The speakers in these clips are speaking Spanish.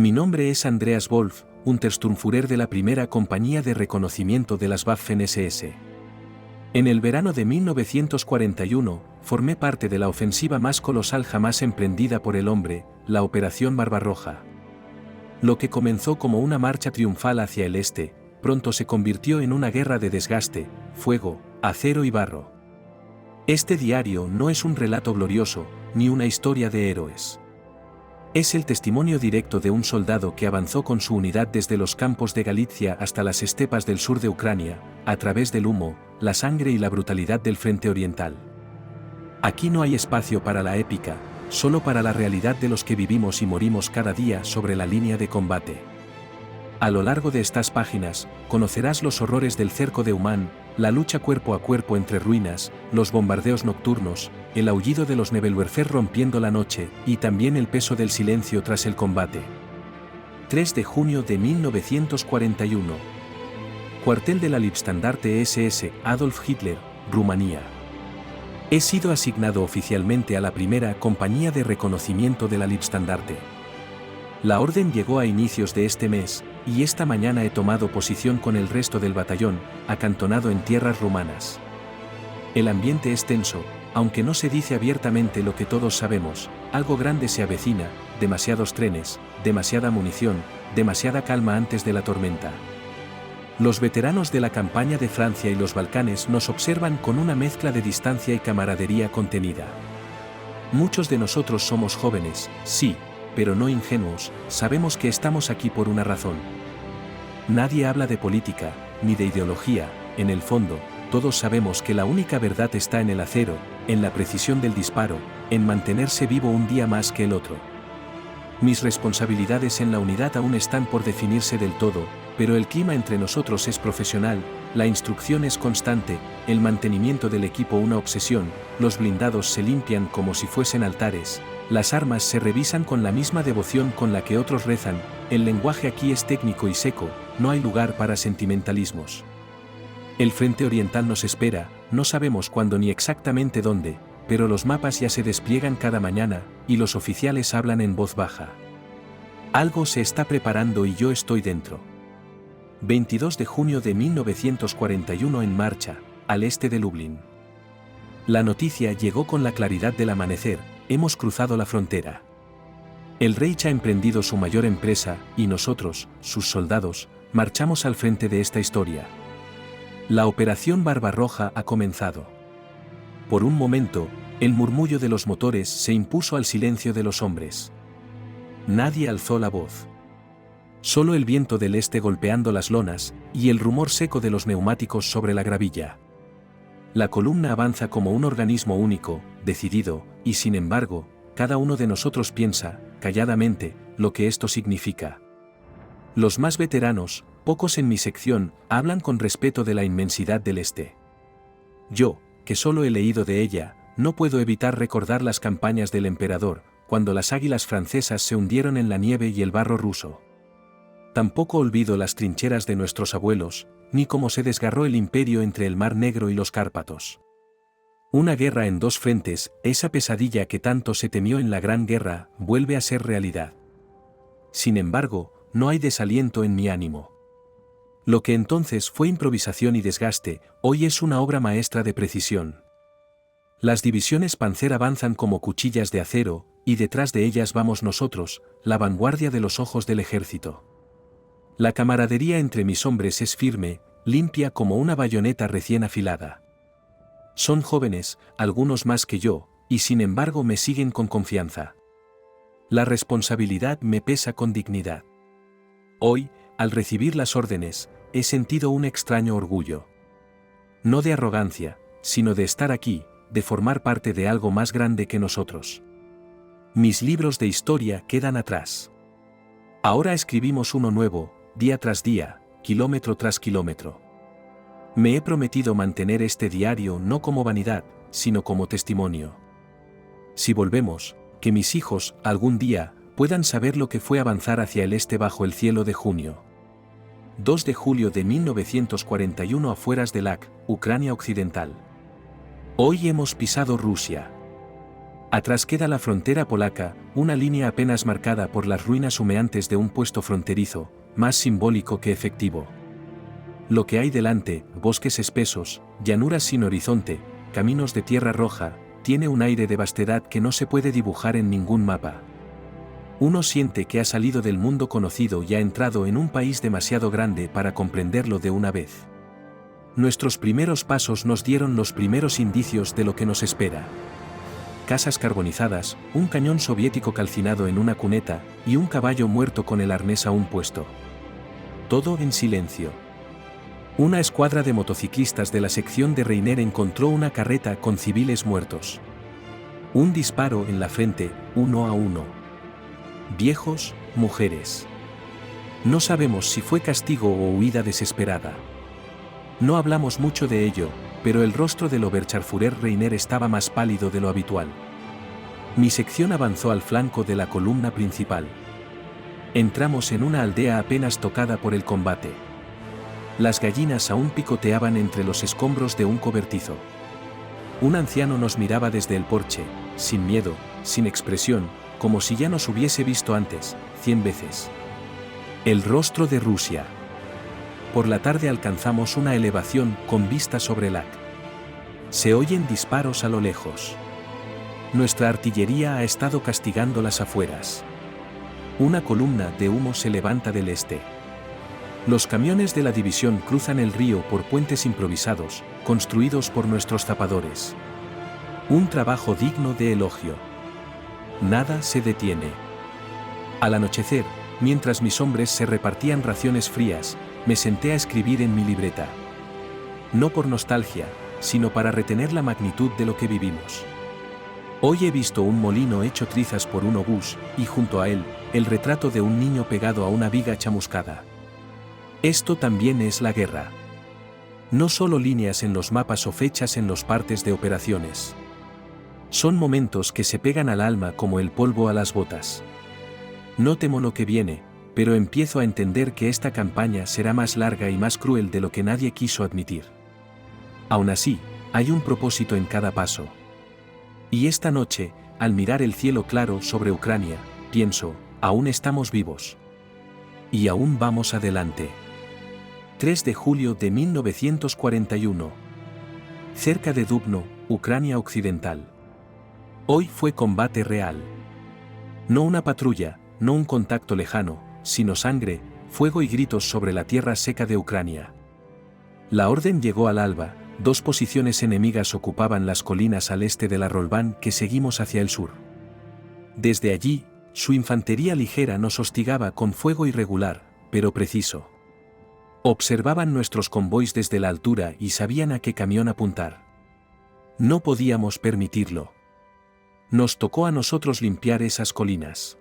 Mi nombre es Andreas Wolf, Untersturmführer de la primera compañía de reconocimiento de las Waffen-SS. En el verano de 1941, formé parte de la ofensiva más colosal jamás emprendida por el hombre, la Operación Barbarroja. Lo que comenzó como una marcha triunfal hacia el este, pronto se convirtió en una guerra de desgaste, fuego, acero y barro. Este diario no es un relato glorioso, ni una historia de héroes. Es el testimonio directo de un soldado que avanzó con su unidad desde los campos de Galicia hasta las estepas del sur de Ucrania, a través del humo, la sangre y la brutalidad del frente oriental. Aquí no hay espacio para la épica, solo para la realidad de los que vivimos y morimos cada día sobre la línea de combate. A lo largo de estas páginas, conocerás los horrores del cerco de Uman, la lucha cuerpo a cuerpo entre ruinas, los bombardeos nocturnos, el aullido de los Nebelwerfer rompiendo la noche, y también el peso del silencio tras el combate. 3 de junio de 1941. Cuartel de la Leibstandarte SS, Adolf Hitler, Rumanía. He sido asignado oficialmente a la primera compañía de reconocimiento de la Leibstandarte. La orden llegó a inicios de este mes, y esta mañana he tomado posición con el resto del batallón, acantonado en tierras rumanas. El ambiente es tenso, aunque no se dice abiertamente lo que todos sabemos, algo grande se avecina, demasiados trenes, demasiada munición, demasiada calma antes de la tormenta. Los veteranos de la campaña de Francia y los Balcanes nos observan con una mezcla de distancia y camaradería contenida. Muchos de nosotros somos jóvenes, sí, pero no ingenuos, sabemos que estamos aquí por una razón. Nadie habla de política, ni de ideología, en el fondo, todos sabemos que la única verdad está en el acero, en la precisión del disparo, en mantenerse vivo un día más que el otro. Mis responsabilidades en la unidad aún están por definirse del todo, pero el clima entre nosotros es profesional, la instrucción es constante, el mantenimiento del equipo una obsesión, los blindados se limpian como si fuesen altares, las armas se revisan con la misma devoción con la que otros rezan, el lenguaje aquí es técnico y seco, no hay lugar para sentimentalismos. El frente oriental nos espera, no sabemos cuándo ni exactamente dónde, pero los mapas ya se despliegan cada mañana, y los oficiales hablan en voz baja. Algo se está preparando y yo estoy dentro. 22 de junio de 1941 en marcha, al este de Lublin. La noticia llegó con la claridad del amanecer, hemos cruzado la frontera. El Reich ha emprendido su mayor empresa, y nosotros, sus soldados, marchamos al frente de esta historia. La Operación Barbarroja ha comenzado. Por un momento, el murmullo de los motores se impuso al silencio de los hombres. Nadie alzó la voz. Solo el viento del este golpeando las lonas, y el rumor seco de los neumáticos sobre la gravilla. La columna avanza como un organismo único, decidido, y sin embargo, cada uno de nosotros piensa, calladamente, lo que esto significa. Los más veteranos, pocos en mi sección, hablan con respeto de la inmensidad del este. Yo, que solo he leído de ella, no puedo evitar recordar las campañas del emperador, cuando las águilas francesas se hundieron en la nieve y el barro ruso. Tampoco olvido las trincheras de nuestros abuelos, ni cómo se desgarró el imperio entre el Mar Negro y los Cárpatos. Una guerra en dos frentes, esa pesadilla que tanto se temió en la Gran Guerra, vuelve a ser realidad. Sin embargo, no hay desaliento en mi ánimo. Lo que entonces fue improvisación y desgaste, hoy es una obra maestra de precisión. Las divisiones Panzer avanzan como cuchillas de acero, y detrás de ellas vamos nosotros, la vanguardia de los ojos del ejército. La camaradería entre mis hombres es firme, limpia como una bayoneta recién afilada. Son jóvenes, algunos más que yo, y sin embargo me siguen con confianza. La responsabilidad me pesa con dignidad. Hoy, al recibir las órdenes, he sentido un extraño orgullo. No de arrogancia, sino de estar aquí, de formar parte de algo más grande que nosotros. Mis libros de historia quedan atrás. Ahora escribimos uno nuevo, día tras día, kilómetro tras kilómetro. Me he prometido mantener este diario no como vanidad, sino como testimonio. Si volvemos, que mis hijos, algún día, puedan saber lo que fue avanzar hacia el este bajo el cielo de junio. 2 de julio de 1941 afueras de Lak, Ucrania Occidental. Hoy hemos pisado Rusia. Atrás queda la frontera polaca, una línea apenas marcada por las ruinas humeantes de un puesto fronterizo, más simbólico que efectivo. Lo que hay delante, bosques espesos, llanuras sin horizonte, caminos de tierra roja, tiene un aire de vastedad que no se puede dibujar en ningún mapa. Uno siente que ha salido del mundo conocido y ha entrado en un país demasiado grande para comprenderlo de una vez. Nuestros primeros pasos nos dieron los primeros indicios de lo que nos espera. Casas carbonizadas, un cañón soviético calcinado en una cuneta, y un caballo muerto con el arnés aún puesto. Todo en silencio. Una escuadra de motociclistas de la sección de Reiner encontró una carreta con civiles muertos. Un disparo en la frente, 1 a 1. Viejos, mujeres. No sabemos si fue castigo o huida desesperada. No hablamos mucho de ello, pero el rostro del Oberscharführer Reiner estaba más pálido de lo habitual. Mi sección avanzó al flanco de la columna principal. Entramos en una aldea apenas tocada por el combate. Las gallinas aún picoteaban entre los escombros de un cobertizo. Un anciano nos miraba desde el porche, sin miedo, sin expresión, como si ya nos hubiese visto antes, 100 veces. El rostro de Rusia. Por la tarde alcanzamos una elevación con vista sobre el Lac. Se oyen disparos a lo lejos. Nuestra artillería ha estado castigando las afueras. Una columna de humo se levanta del este. Los camiones de la división cruzan el río por puentes improvisados, construidos por nuestros zapadores. Un trabajo digno de elogio. Nada se detiene. Al anochecer, mientras mis hombres se repartían raciones frías, me senté a escribir en mi libreta. No por nostalgia, sino para retener la magnitud de lo que vivimos. Hoy he visto un molino hecho trizas por un obús, y junto a él, el retrato de un niño pegado a una viga chamuscada. Esto también es la guerra. No solo líneas en los mapas o fechas en los partes de operaciones. Son momentos que se pegan al alma como el polvo a las botas. No temo lo que viene, pero empiezo a entender que esta campaña será más larga y más cruel de lo que nadie quiso admitir. Aún así, hay un propósito en cada paso. Y esta noche, al mirar el cielo claro sobre Ucrania, pienso, aún estamos vivos. Y aún vamos adelante. 3 de julio de 1941. Cerca de Dubno, Ucrania Occidental. Hoy fue combate real. No una patrulla, no un contacto lejano, sino sangre, fuego y gritos sobre la tierra seca de Ucrania. La orden llegó al alba, 2 posiciones enemigas ocupaban las colinas al este de la Rolván que seguimos hacia el sur. Desde allí, su infantería ligera nos hostigaba con fuego irregular, pero preciso. Observaban nuestros convoys desde la altura y sabían a qué camión apuntar. No podíamos permitirlo. Nos tocó a nosotros limpiar esas colinas.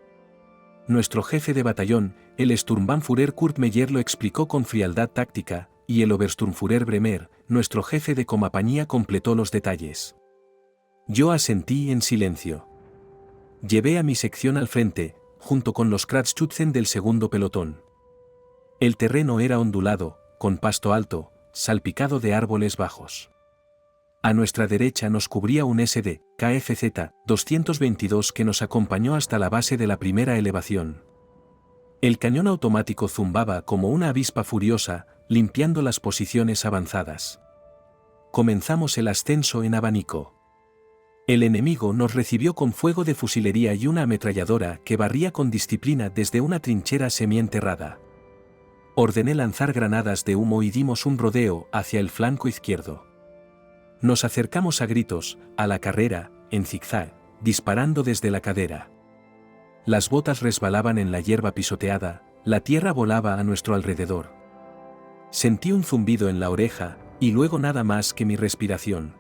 Nuestro jefe de batallón, el Sturmbannführer Kurt Meyer, lo explicó con frialdad táctica, y el Obersturmführer Bremer, nuestro jefe de compañía, completó los detalles. Yo asentí en silencio. Llevé a mi sección al frente, junto con los Kratzschützen del segundo pelotón. El terreno era ondulado, con pasto alto, salpicado de árboles bajos. A nuestra derecha nos cubría un SD, KFZ 222 que nos acompañó hasta la base de la primera elevación. El cañón automático zumbaba como una avispa furiosa, limpiando las posiciones avanzadas. Comenzamos el ascenso en abanico. El enemigo nos recibió con fuego de fusilería y una ametralladora que barría con disciplina desde una trinchera semienterrada. Ordené lanzar granadas de humo y dimos un rodeo hacia el flanco izquierdo. Nos acercamos a gritos, a la carrera, en zigzag, disparando desde la cadera. Las botas resbalaban en la hierba pisoteada, la tierra volaba a nuestro alrededor. Sentí un zumbido en la oreja, y luego nada más que mi respiración.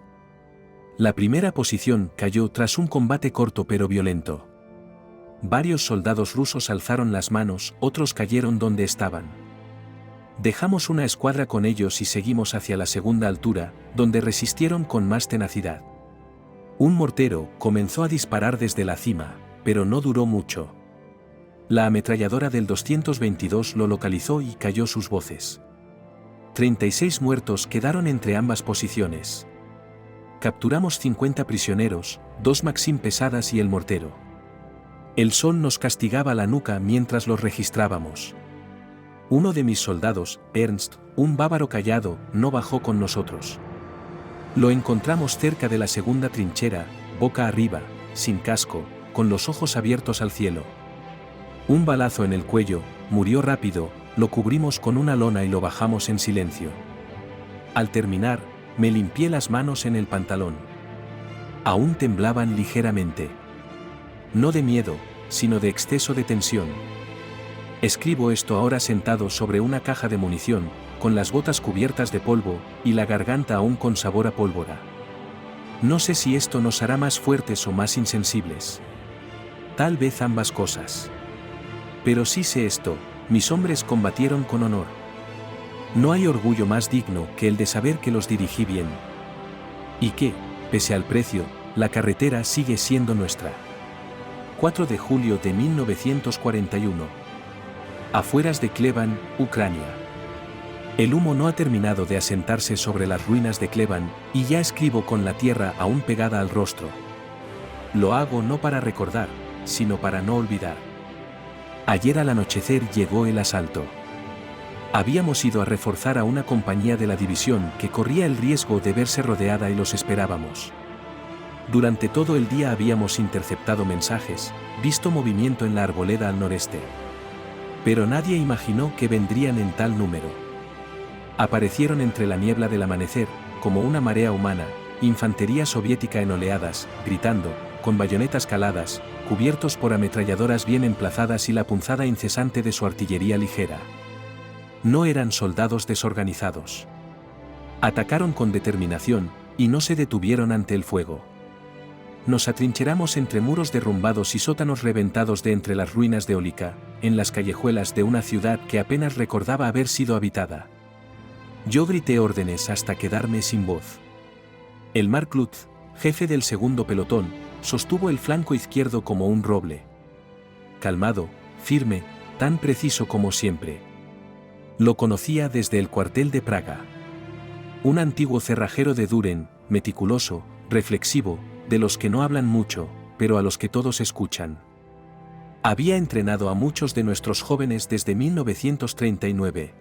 La primera posición cayó tras un combate corto pero violento. Varios soldados rusos alzaron las manos, otros cayeron donde estaban. Dejamos una escuadra con ellos y seguimos hacia la segunda altura, donde resistieron con más tenacidad. Un mortero comenzó a disparar desde la cima, pero no duró mucho. La ametralladora del 222 lo localizó y cayó sus voces. 36 muertos quedaron entre ambas posiciones. Capturamos 50 prisioneros, 2 Maxim pesadas y el mortero. El sol nos castigaba la nuca mientras los registrábamos. Uno de mis soldados, Ernst, un bávaro callado, no bajó con nosotros. Lo encontramos cerca de la segunda trinchera, boca arriba, sin casco, con los ojos abiertos al cielo. Un balazo en el cuello, murió rápido, lo cubrimos con una lona y lo bajamos en silencio. Al terminar, me limpié las manos en el pantalón. Aún temblaban ligeramente. No de miedo, sino de exceso de tensión. Escribo esto ahora sentado sobre una caja de munición, con las botas cubiertas de polvo, y la garganta aún con sabor a pólvora. No sé si esto nos hará más fuertes o más insensibles. Tal vez ambas cosas. Pero sí sé esto, mis hombres combatieron con honor. No hay orgullo más digno que el de saber que los dirigí bien. Y que, pese al precio, la carretera sigue siendo nuestra. 4 de julio de 1941. Afueras de Kleban, Ucrania. El humo no ha terminado de asentarse sobre las ruinas de Kleban, y ya escribo con la tierra aún pegada al rostro. Lo hago no para recordar, sino para no olvidar. Ayer al anochecer llegó el asalto. Habíamos ido a reforzar a una compañía de la división que corría el riesgo de verse rodeada y los esperábamos. Durante todo el día habíamos interceptado mensajes, visto movimiento en la arboleda al noreste. Pero nadie imaginó que vendrían en tal número. Aparecieron entre la niebla del amanecer, como una marea humana, infantería soviética en oleadas, gritando, con bayonetas caladas, cubiertos por ametralladoras bien emplazadas y la punzada incesante de su artillería ligera. No eran soldados desorganizados. Atacaron con determinación, y no se detuvieron ante el fuego. Nos atrincheramos entre muros derrumbados y sótanos reventados de entre las ruinas de Olica, en las callejuelas de una ciudad que apenas recordaba haber sido habitada. Yo grité órdenes hasta quedarme sin voz. El Mark Lutz, jefe del segundo pelotón, sostuvo el flanco izquierdo como un roble. Calmado, firme, tan preciso como siempre. Lo conocía desde el cuartel de Praga. Un antiguo cerrajero de Düren, meticuloso, reflexivo, de los que no hablan mucho, pero a los que todos escuchan. Había entrenado a muchos de nuestros jóvenes desde 1939.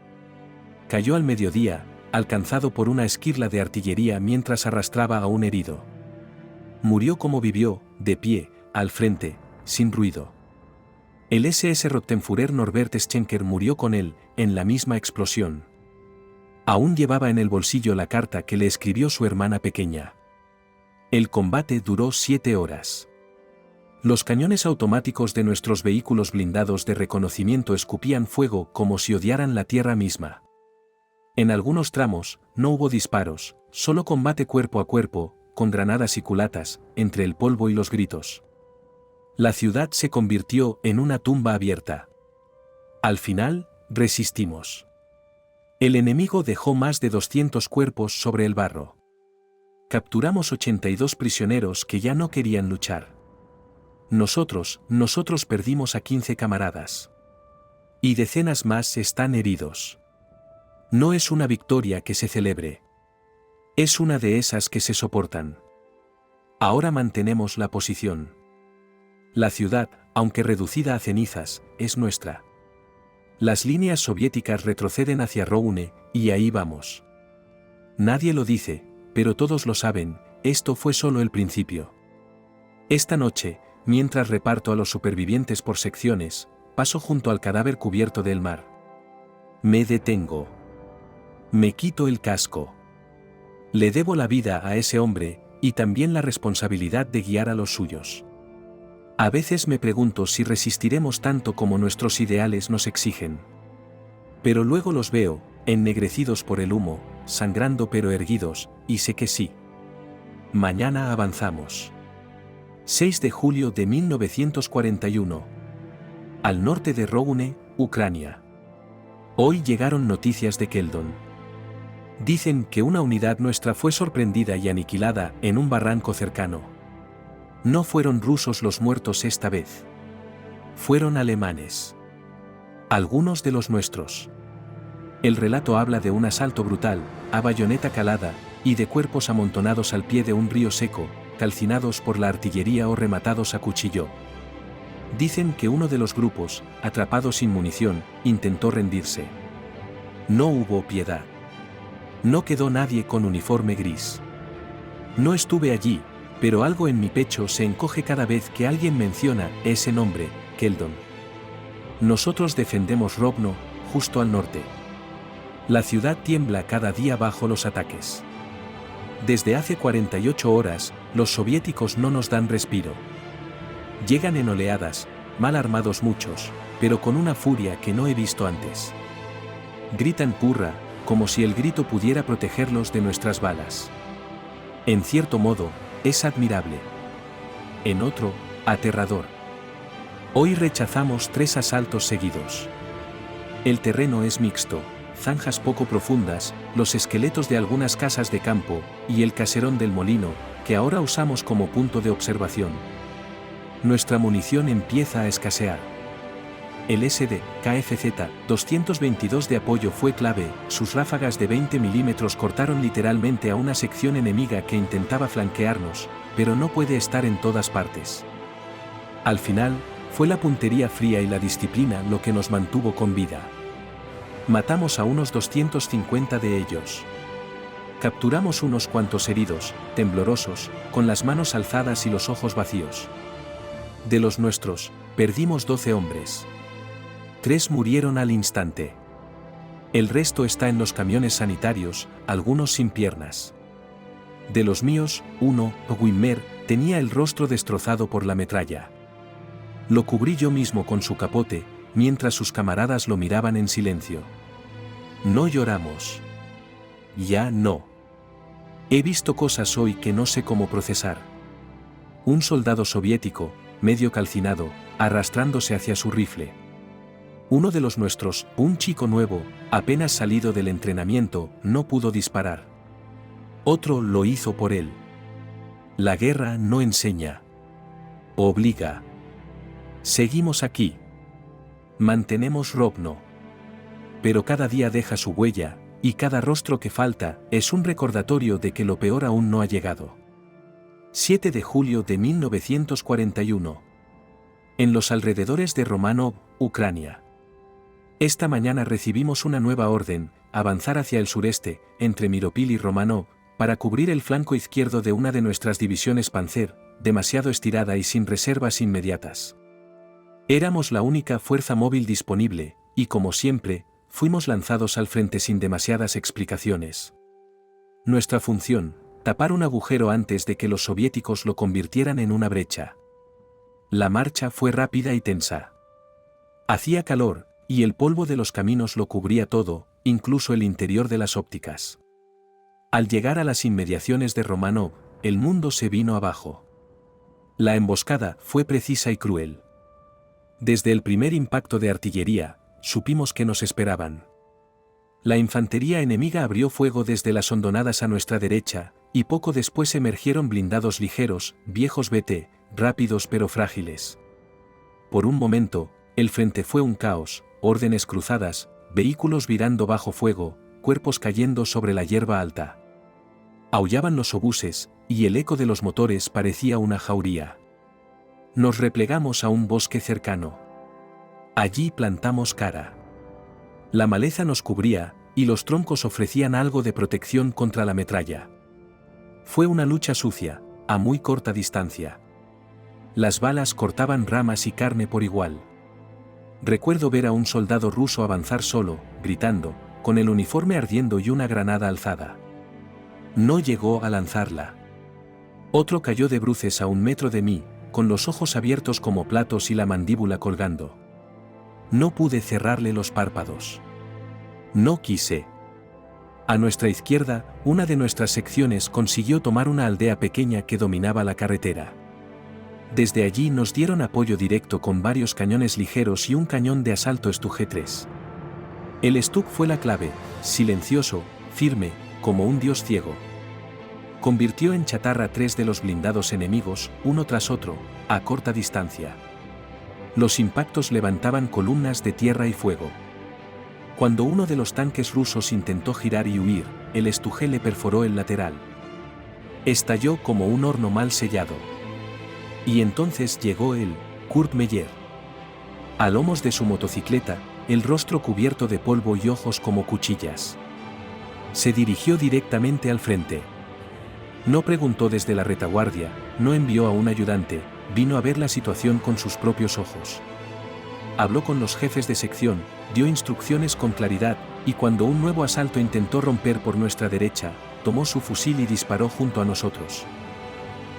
Cayó al mediodía, alcanzado por una esquirla de artillería mientras arrastraba a un herido. Murió como vivió, de pie, al frente, sin ruido. El SS Rottenführer Norbert Schenker murió con él, en la misma explosión. Aún llevaba en el bolsillo la carta que le escribió su hermana pequeña. El combate duró 7 horas. Los cañones automáticos de nuestros vehículos blindados de reconocimiento escupían fuego como si odiaran la tierra misma. En algunos tramos, no hubo disparos, solo combate cuerpo a cuerpo, con granadas y culatas, entre el polvo y los gritos. La ciudad se convirtió en una tumba abierta. Al final, resistimos. El enemigo dejó más de 200 cuerpos sobre el barro. Capturamos 82 prisioneros que ya no querían luchar. Nosotros perdimos a 15 camaradas. Y decenas más están heridos. No es una victoria que se celebre. Es una de esas que se soportan. Ahora mantenemos la posición. La ciudad, aunque reducida a cenizas, es nuestra. Las líneas soviéticas retroceden hacia Roune, y ahí vamos. Nadie lo dice, pero todos lo saben, esto fue solo el principio. Esta noche, mientras reparto a los supervivientes por secciones, paso junto al cadáver cubierto del mar. Me detengo. Me quito el casco. Le debo la vida a ese hombre, y también la responsabilidad de guiar a los suyos. A veces me pregunto si resistiremos tanto como nuestros ideales nos exigen. Pero luego los veo, ennegrecidos por el humo, sangrando pero erguidos, y sé que sí. Mañana avanzamos. 6 de julio de 1941. Al norte de Roune, Ucrania. Hoy llegaron noticias de Keldon. Dicen que una unidad nuestra fue sorprendida y aniquilada en un barranco cercano. No fueron rusos los muertos esta vez. Fueron alemanes. Algunos de los nuestros. El relato habla de un asalto brutal, a bayoneta calada, y de cuerpos amontonados al pie de un río seco, calcinados por la artillería o rematados a cuchillo. Dicen que uno de los grupos, atrapado sin munición, intentó rendirse. No hubo piedad. No quedó nadie con uniforme gris. No estuve allí, pero algo en mi pecho se encoge cada vez que alguien menciona ese nombre, Keldon. Nosotros defendemos Rovno, justo al norte. La ciudad tiembla cada día bajo los ataques. Desde hace 48 horas, los soviéticos no nos dan respiro. Llegan en oleadas, mal armados muchos, pero con una furia que no he visto antes. Gritan purra, como si el grito pudiera protegerlos de nuestras balas. En cierto modo, es admirable. En otro, aterrador. Hoy rechazamos 3 asaltos seguidos. El terreno es mixto, zanjas poco profundas, los esqueletos de algunas casas de campo, y el caserón del molino, que ahora usamos como punto de observación. Nuestra munición empieza a escasear. El SD-KFZ-222 de apoyo fue clave, sus ráfagas de 20 milímetros cortaron literalmente a una sección enemiga que intentaba flanquearnos, pero no puede estar en todas partes. Al final, fue la puntería fría y la disciplina lo que nos mantuvo con vida. Matamos a unos 250 de ellos. Capturamos unos cuantos heridos, temblorosos, con las manos alzadas y los ojos vacíos. De los nuestros, perdimos 12 hombres. 3 murieron al instante. El resto está en los camiones sanitarios, algunos sin piernas. De los míos, uno, Wimmer, tenía el rostro destrozado por la metralla. Lo cubrí yo mismo con su capote, mientras sus camaradas lo miraban en silencio. No lloramos. Ya no. He visto cosas hoy que no sé cómo procesar. Un soldado soviético, medio calcinado, arrastrándose hacia su rifle. Uno de los nuestros, un chico nuevo, apenas salido del entrenamiento, no pudo disparar. Otro lo hizo por él. La guerra no enseña. Obliga. Seguimos aquí. Mantenemos Rovno. Pero cada día deja su huella, y cada rostro que falta es un recordatorio de que lo peor aún no ha llegado. 7 de julio de 1941. En los alrededores de Romanov, Ucrania. Esta mañana recibimos una nueva orden, avanzar hacia el sureste, entre Miropil y Romanov, para cubrir el flanco izquierdo de una de nuestras divisiones Panzer, demasiado estirada y sin reservas inmediatas. Éramos la única fuerza móvil disponible, y como siempre, fuimos lanzados al frente sin demasiadas explicaciones. Nuestra función, tapar un agujero antes de que los soviéticos lo convirtieran en una brecha. La marcha fue rápida y tensa. Hacía calor, y el polvo de los caminos lo cubría todo, incluso el interior de las ópticas. Al llegar a las inmediaciones de Romanov, el mundo se vino abajo. La emboscada fue precisa y cruel. Desde el primer impacto de artillería, supimos que nos esperaban. La infantería enemiga abrió fuego desde las hondonadas a nuestra derecha, y poco después emergieron blindados ligeros, viejos BT, rápidos pero frágiles. Por un momento, el frente fue un caos, órdenes cruzadas, vehículos virando bajo fuego, cuerpos cayendo sobre la hierba alta. Aullaban los obuses, y el eco de los motores parecía una jauría. Nos replegamos a un bosque cercano. Allí plantamos cara. La maleza nos cubría, y los troncos ofrecían algo de protección contra la metralla. Fue una lucha sucia, a muy corta distancia. Las balas cortaban ramas y carne por igual. Recuerdo ver a un soldado ruso avanzar solo, gritando, con el uniforme ardiendo y una granada alzada. No llegó a lanzarla. Otro cayó de bruces a 1 metro de mí, con los ojos abiertos como platos y la mandíbula colgando. No pude cerrarle los párpados. No quise. A nuestra izquierda, una de nuestras secciones consiguió tomar una aldea pequeña que dominaba la carretera. Desde allí nos dieron apoyo directo con varios cañones ligeros y un cañón de asalto Stug-3. El Stug fue la clave, silencioso, firme, como un dios ciego. Convirtió en chatarra 3 de los blindados enemigos, uno tras otro, a corta distancia. Los impactos levantaban columnas de tierra y fuego. Cuando uno de los tanques rusos intentó girar y huir, el estujé le perforó el lateral. Estalló como un horno mal sellado. Y entonces llegó él, Kurt Meyer. A lomos de su motocicleta, el rostro cubierto de polvo y ojos como cuchillas. Se dirigió directamente al frente. No preguntó desde la retaguardia, no envió a un ayudante, vino a ver la situación con sus propios ojos. Habló con los jefes de sección, dio instrucciones con claridad, y cuando un nuevo asalto intentó romper por nuestra derecha, tomó su fusil y disparó junto a nosotros.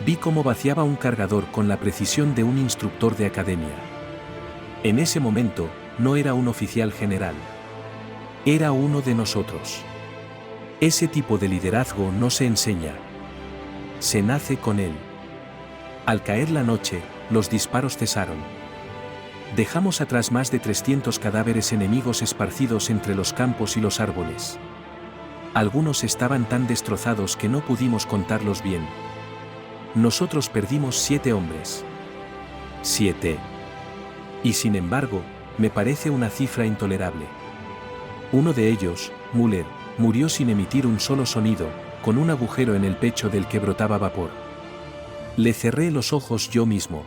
Vi cómo vaciaba un cargador con la precisión de un instructor de academia. En ese momento, no era un oficial general. Era uno de nosotros. Ese tipo de liderazgo no se enseña. Se nace con él. Al caer la noche, los disparos cesaron. Dejamos atrás más de 300 cadáveres enemigos esparcidos entre los campos y los árboles. Algunos estaban tan destrozados que no pudimos contarlos bien. Nosotros perdimos 7 hombres. 7. Y sin embargo, me parece una cifra intolerable. Uno de ellos, Müller, murió sin emitir un solo sonido, con un agujero en el pecho del que brotaba vapor. Le cerré los ojos yo mismo.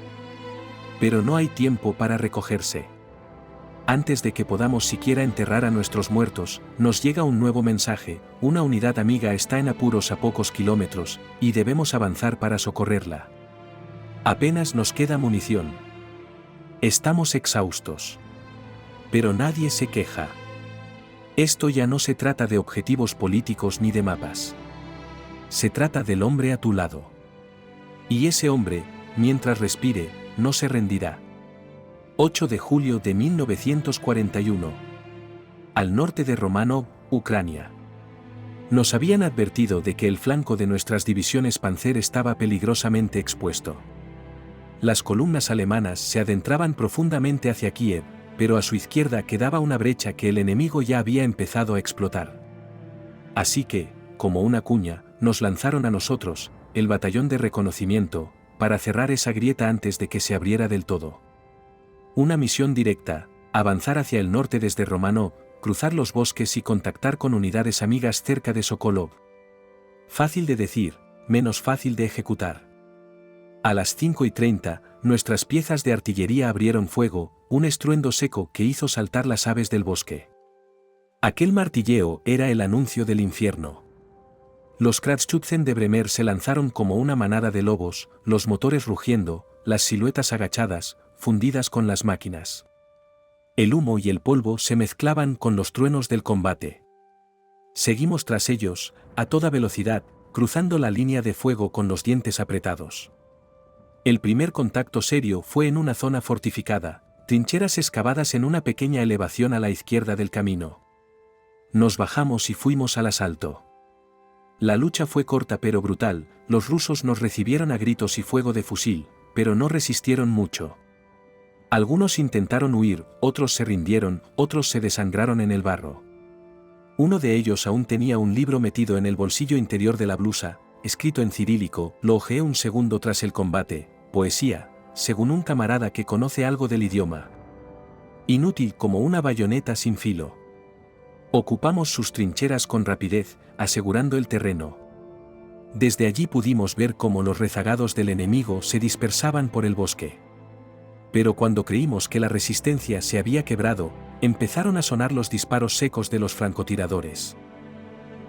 Pero no hay tiempo para recogerse. Antes de que podamos siquiera enterrar a nuestros muertos, nos llega un nuevo mensaje: una unidad amiga está en apuros a pocos kilómetros, y debemos avanzar para socorrerla. Apenas nos queda munición. Estamos exhaustos. Pero nadie se queja. Esto ya no se trata de objetivos políticos ni de mapas. Se trata del hombre a tu lado. Y ese hombre, mientras respire, no se rendirá. 8 de julio de 1941. Al norte de Romanov, Ucrania. Nos habían advertido de que el flanco de nuestras divisiones Panzer estaba peligrosamente expuesto. Las columnas alemanas se adentraban profundamente hacia Kiev, pero a su izquierda quedaba una brecha que el enemigo ya había empezado a explotar. Así que, como una cuña, nos lanzaron a nosotros, el batallón de reconocimiento, para cerrar esa grieta antes de que se abriera del todo. Una misión directa: avanzar hacia el norte desde Romanov, cruzar los bosques y contactar con unidades amigas cerca de Sokolov. Fácil de decir, menos fácil de ejecutar. A las 5:30, nuestras piezas de artillería abrieron fuego, un estruendo seco que hizo saltar las aves del bosque. Aquel martilleo era el anuncio del infierno. Los Kraftschützen de Bremer se lanzaron como una manada de lobos, los motores rugiendo, las siluetas agachadas, fundidas con las máquinas. El humo y el polvo se mezclaban con los truenos del combate. Seguimos tras ellos, a toda velocidad, cruzando la línea de fuego con los dientes apretados. El primer contacto serio fue en una zona fortificada, trincheras excavadas en una pequeña elevación a la izquierda del camino. Nos bajamos y fuimos al asalto. La lucha fue corta pero brutal, los rusos nos recibieron a gritos y fuego de fusil, pero no resistieron mucho. Algunos intentaron huir, otros se rindieron, otros se desangraron en el barro. Uno de ellos aún tenía un libro metido en el bolsillo interior de la blusa, escrito en cirílico, lo hojeé un segundo tras el combate: poesía, según un camarada que conoce algo del idioma. Inútil como una bayoneta sin filo. Ocupamos sus trincheras con rapidez, asegurando el terreno. Desde allí pudimos ver cómo los rezagados del enemigo se dispersaban por el bosque. Pero cuando creímos que la resistencia se había quebrado, empezaron a sonar los disparos secos de los francotiradores.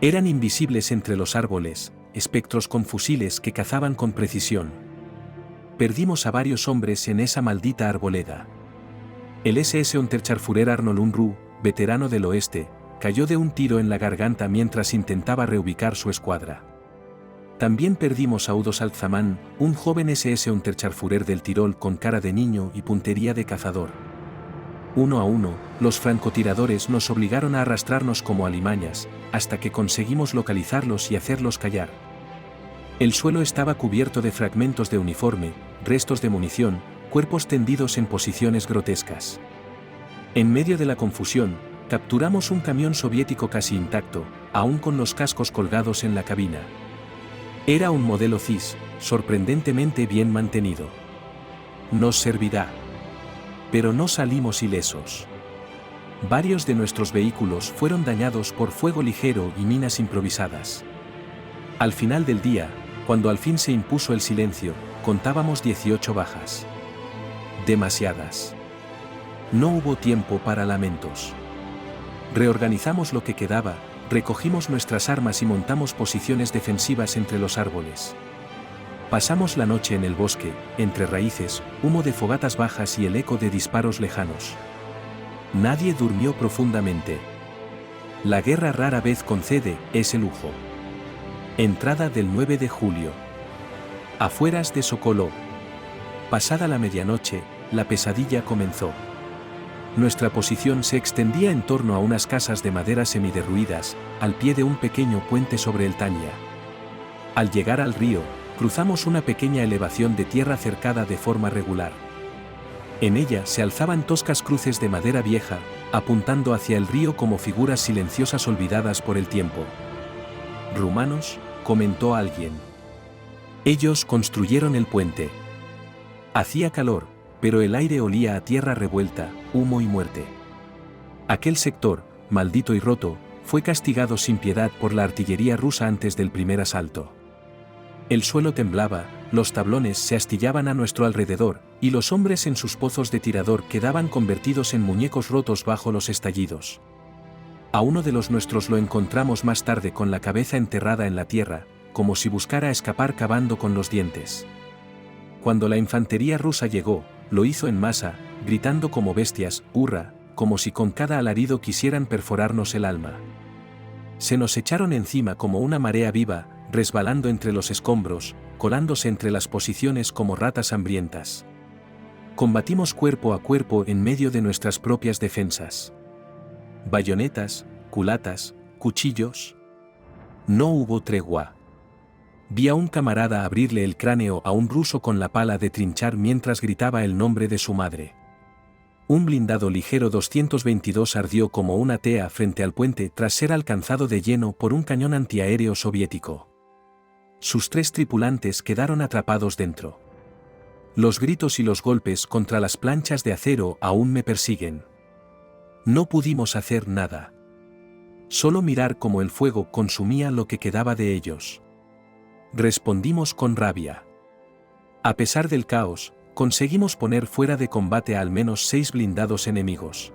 Eran invisibles entre los árboles, espectros con fusiles que cazaban con precisión. Perdimos a varios hombres en esa maldita arboleda. El SS Unterscharführer Arnold Unruh, veterano del oeste, cayó de un tiro en la garganta mientras intentaba reubicar su escuadra. También perdimos a Udo Salzaman, un joven SS Unterscharführer del Tirol con cara de niño y puntería de cazador. Uno a uno, los francotiradores nos obligaron a arrastrarnos como alimañas, hasta que conseguimos localizarlos y hacerlos callar. El suelo estaba cubierto de fragmentos de uniforme, restos de munición, cuerpos tendidos en posiciones grotescas. En medio de la confusión, capturamos un camión soviético casi intacto, aún con los cascos colgados en la cabina. Era un modelo CIS, sorprendentemente bien mantenido. Nos servirá. Pero no salimos ilesos. Varios de nuestros vehículos fueron dañados por fuego ligero y minas improvisadas. Al final del día, cuando al fin se impuso el silencio, contábamos 18 bajas. Demasiadas. No hubo tiempo para lamentos. Reorganizamos lo que quedaba, recogimos nuestras armas y montamos posiciones defensivas entre los árboles. Pasamos la noche en el bosque, entre raíces, humo de fogatas bajas y el eco de disparos lejanos. Nadie durmió profundamente. La guerra rara vez concede ese lujo. Entrada del 9 de julio. Afueras de Sokolov. Pasada la medianoche, la pesadilla comenzó. Nuestra posición se extendía en torno a unas casas de madera semiderruidas, al pie de un pequeño puente sobre el Tanya. Al llegar al río, cruzamos una pequeña elevación de tierra cercada de forma regular. En ella se alzaban toscas cruces de madera vieja, apuntando hacia el río como figuras silenciosas olvidadas por el tiempo. «Rumanos», comentó alguien. Ellos construyeron el puente. Hacía calor, pero el aire olía a tierra revuelta, humo y muerte. Aquel sector, maldito y roto, fue castigado sin piedad por la artillería rusa antes del primer asalto. El suelo temblaba, los tablones se astillaban a nuestro alrededor, y los hombres en sus pozos de tirador quedaban convertidos en muñecos rotos bajo los estallidos. A uno de los nuestros lo encontramos más tarde con la cabeza enterrada en la tierra, como si buscara escapar cavando con los dientes. Cuando la infantería rusa llegó, lo hizo en masa, gritando como bestias, hurra, como si con cada alarido quisieran perforarnos el alma. Se nos echaron encima como una marea viva, resbalando entre los escombros, colándose entre las posiciones como ratas hambrientas. Combatimos cuerpo a cuerpo en medio de nuestras propias defensas. Bayonetas, culatas, cuchillos. No hubo tregua. Vi a un camarada abrirle el cráneo a un ruso con la pala de trinchar mientras gritaba el nombre de su madre. Un blindado ligero 222 ardió como una tea frente al puente tras ser alcanzado de lleno por un cañón antiaéreo soviético. Sus 3 tripulantes quedaron atrapados dentro. Los gritos y los golpes contra las planchas de acero aún me persiguen. No pudimos hacer nada. Solo mirar cómo el fuego consumía lo que quedaba de ellos. Respondimos con rabia. A pesar del caos, conseguimos poner fuera de combate a al menos 6 blindados enemigos.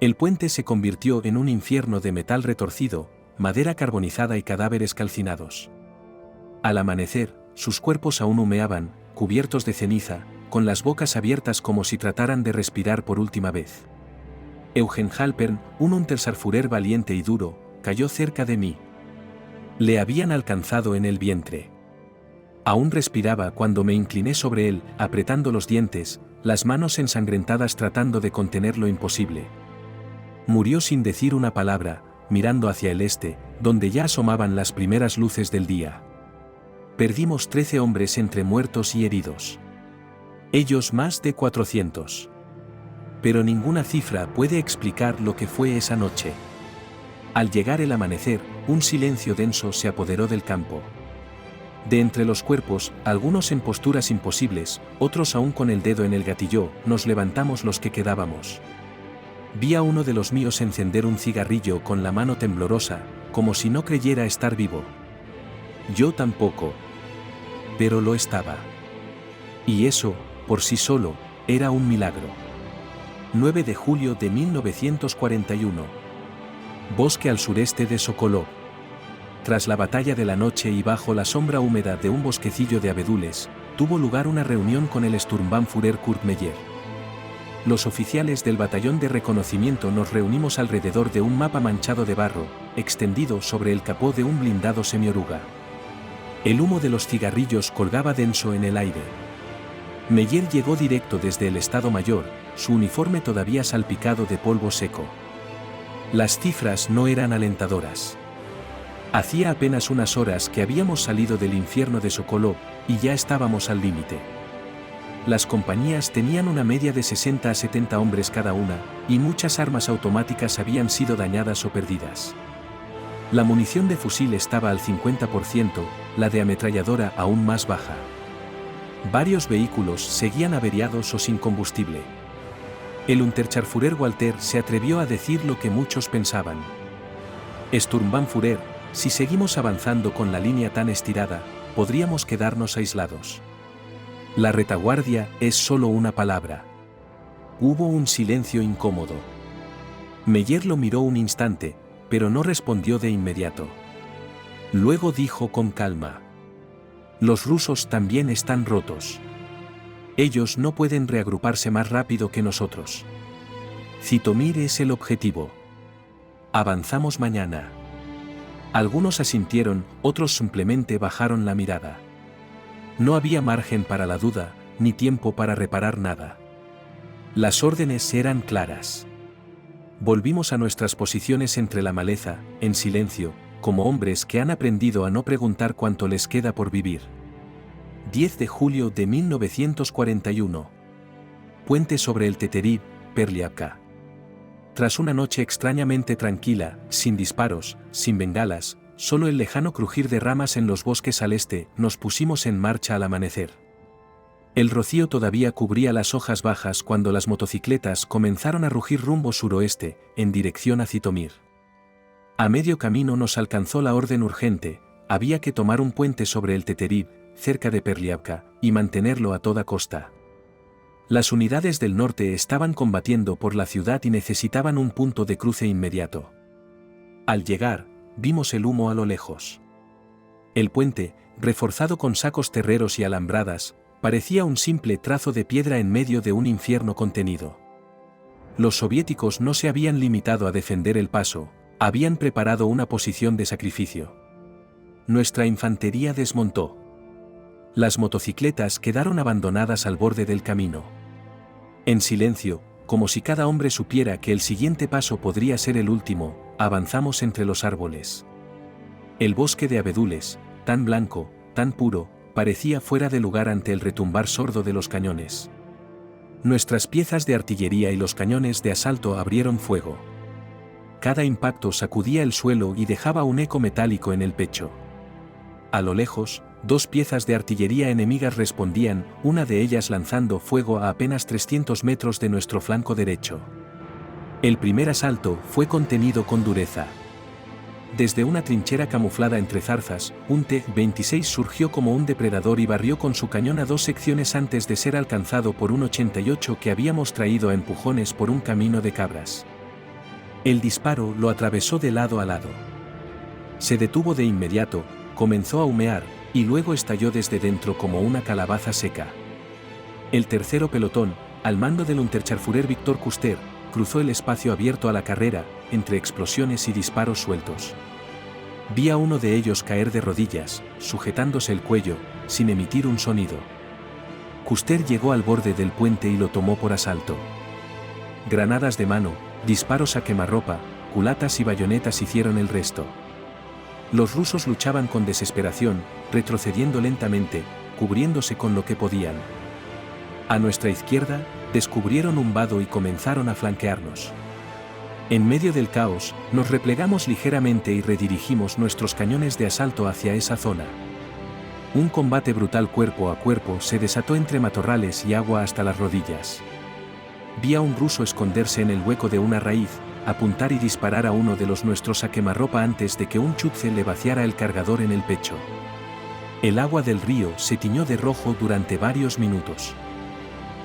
El puente se convirtió en un infierno de metal retorcido, madera carbonizada y cadáveres calcinados. Al amanecer, sus cuerpos aún humeaban, cubiertos de ceniza, con las bocas abiertas como si trataran de respirar por última vez. Eugen Halpern, un Untersarführer valiente y duro, cayó cerca de mí. Le habían alcanzado en el vientre. Aún respiraba cuando me incliné sobre él, apretando los dientes, las manos ensangrentadas tratando de contener lo imposible. Murió sin decir una palabra, mirando hacia el este, donde ya asomaban las primeras luces del día. Perdimos 13 hombres entre muertos y heridos. Ellos más de 400. Pero ninguna cifra puede explicar lo que fue esa noche. Al llegar el amanecer, un silencio denso se apoderó del campo. De entre los cuerpos, algunos en posturas imposibles, otros aún con el dedo en el gatillo, nos levantamos los que quedábamos. Vi a uno de los míos encender un cigarrillo con la mano temblorosa, como si no creyera estar vivo. Yo tampoco. Pero lo estaba. Y eso, por sí solo, era un milagro. 9 de julio de 1941. Bosque al sureste de Sokolov. Tras la batalla de la noche y bajo la sombra húmeda de un bosquecillo de abedules, tuvo lugar una reunión con el Sturmbannführer Kurt Meyer. Los oficiales del batallón de reconocimiento nos reunimos alrededor de un mapa manchado de barro, extendido sobre el capó de un blindado semioruga. El humo de los cigarrillos colgaba denso en el aire. Meyer llegó directo desde el Estado Mayor, su uniforme todavía salpicado de polvo seco. Las cifras no eran alentadoras. Hacía apenas unas horas que habíamos salido del infierno de Sokolov, y ya estábamos al límite. Las compañías tenían una media de 60 a 70 hombres cada una, y muchas armas automáticas habían sido dañadas o perdidas. La munición de fusil estaba al 50%, la de ametralladora aún más baja. Varios vehículos seguían averiados o sin combustible. El Unterscharführer Walter se atrevió a decir lo que muchos pensaban. Sturmbannführer, si seguimos avanzando con la línea tan estirada, podríamos quedarnos aislados. La retaguardia es solo una palabra. Hubo un silencio incómodo. Meyer lo miró un instante, pero no respondió de inmediato. Luego dijo con calma: los rusos también están rotos. Ellos no pueden reagruparse más rápido que nosotros. Zitomir es el objetivo. Avanzamos mañana. Algunos asintieron, otros simplemente bajaron la mirada. No había margen para la duda, ni tiempo para reparar nada. Las órdenes eran claras. Volvimos a nuestras posiciones entre la maleza, en silencio, como hombres que han aprendido a no preguntar cuánto les queda por vivir. 10 de julio de 1941. Puente sobre el Teterib, Perliavka. Tras una noche extrañamente tranquila, sin disparos, sin bengalas, solo el lejano crujir de ramas en los bosques al este, nos pusimos en marcha al amanecer. El rocío todavía cubría las hojas bajas cuando las motocicletas comenzaron a rugir rumbo suroeste, en dirección a Zitomir. A medio camino nos alcanzó la orden urgente: había que tomar un puente sobre el Teterib, cerca de Perliavka, y mantenerlo a toda costa. Las unidades del norte estaban combatiendo por la ciudad y necesitaban un punto de cruce inmediato. Al llegar, vimos el humo a lo lejos. El puente, reforzado con sacos terreros y alambradas, parecía un simple trazo de piedra en medio de un infierno contenido. Los soviéticos no se habían limitado a defender el paso, habían preparado una posición de sacrificio. Nuestra infantería desmontó. Las motocicletas quedaron abandonadas al borde del camino. En silencio, como si cada hombre supiera que el siguiente paso podría ser el último, avanzamos entre los árboles. El bosque de abedules, tan blanco, tan puro, parecía fuera de lugar ante el retumbar sordo de los cañones. Nuestras piezas de artillería y los cañones de asalto abrieron fuego. Cada impacto sacudía el suelo y dejaba un eco metálico en el pecho. A lo lejos, 2 piezas de artillería enemigas respondían, una de ellas lanzando fuego a apenas 300 metros de nuestro flanco derecho. El primer asalto fue contenido con dureza. Desde una trinchera camuflada entre zarzas, un T-26 surgió como un depredador y barrió con su cañón a 2 secciones antes de ser alcanzado por un 88 que habíamos traído a empujones por un camino de cabras. El disparo lo atravesó de lado a lado. Se detuvo de inmediato, comenzó a humear, y luego estalló desde dentro como una calabaza seca. El tercero pelotón, al mando del Unterscharführer Victor Custer, cruzó el espacio abierto a la carrera, entre explosiones y disparos sueltos. Vi a uno de ellos caer de rodillas, sujetándose el cuello, sin emitir un sonido. Custer llegó al borde del puente y lo tomó por asalto. Granadas de mano, disparos a quemarropa, culatas y bayonetas hicieron el resto. Los rusos luchaban con desesperación, retrocediendo lentamente, cubriéndose con lo que podían. A nuestra izquierda, descubrieron un vado y comenzaron a flanquearnos. En medio del caos, nos replegamos ligeramente y redirigimos nuestros cañones de asalto hacia esa zona. Un combate brutal cuerpo a cuerpo se desató entre matorrales y agua hasta las rodillas. Vi a un ruso esconderse en el hueco de una raíz, apuntar y disparar a uno de los nuestros a quemarropa antes de que un Schütze le vaciara el cargador en el pecho. El agua del río se tiñó de rojo durante varios minutos.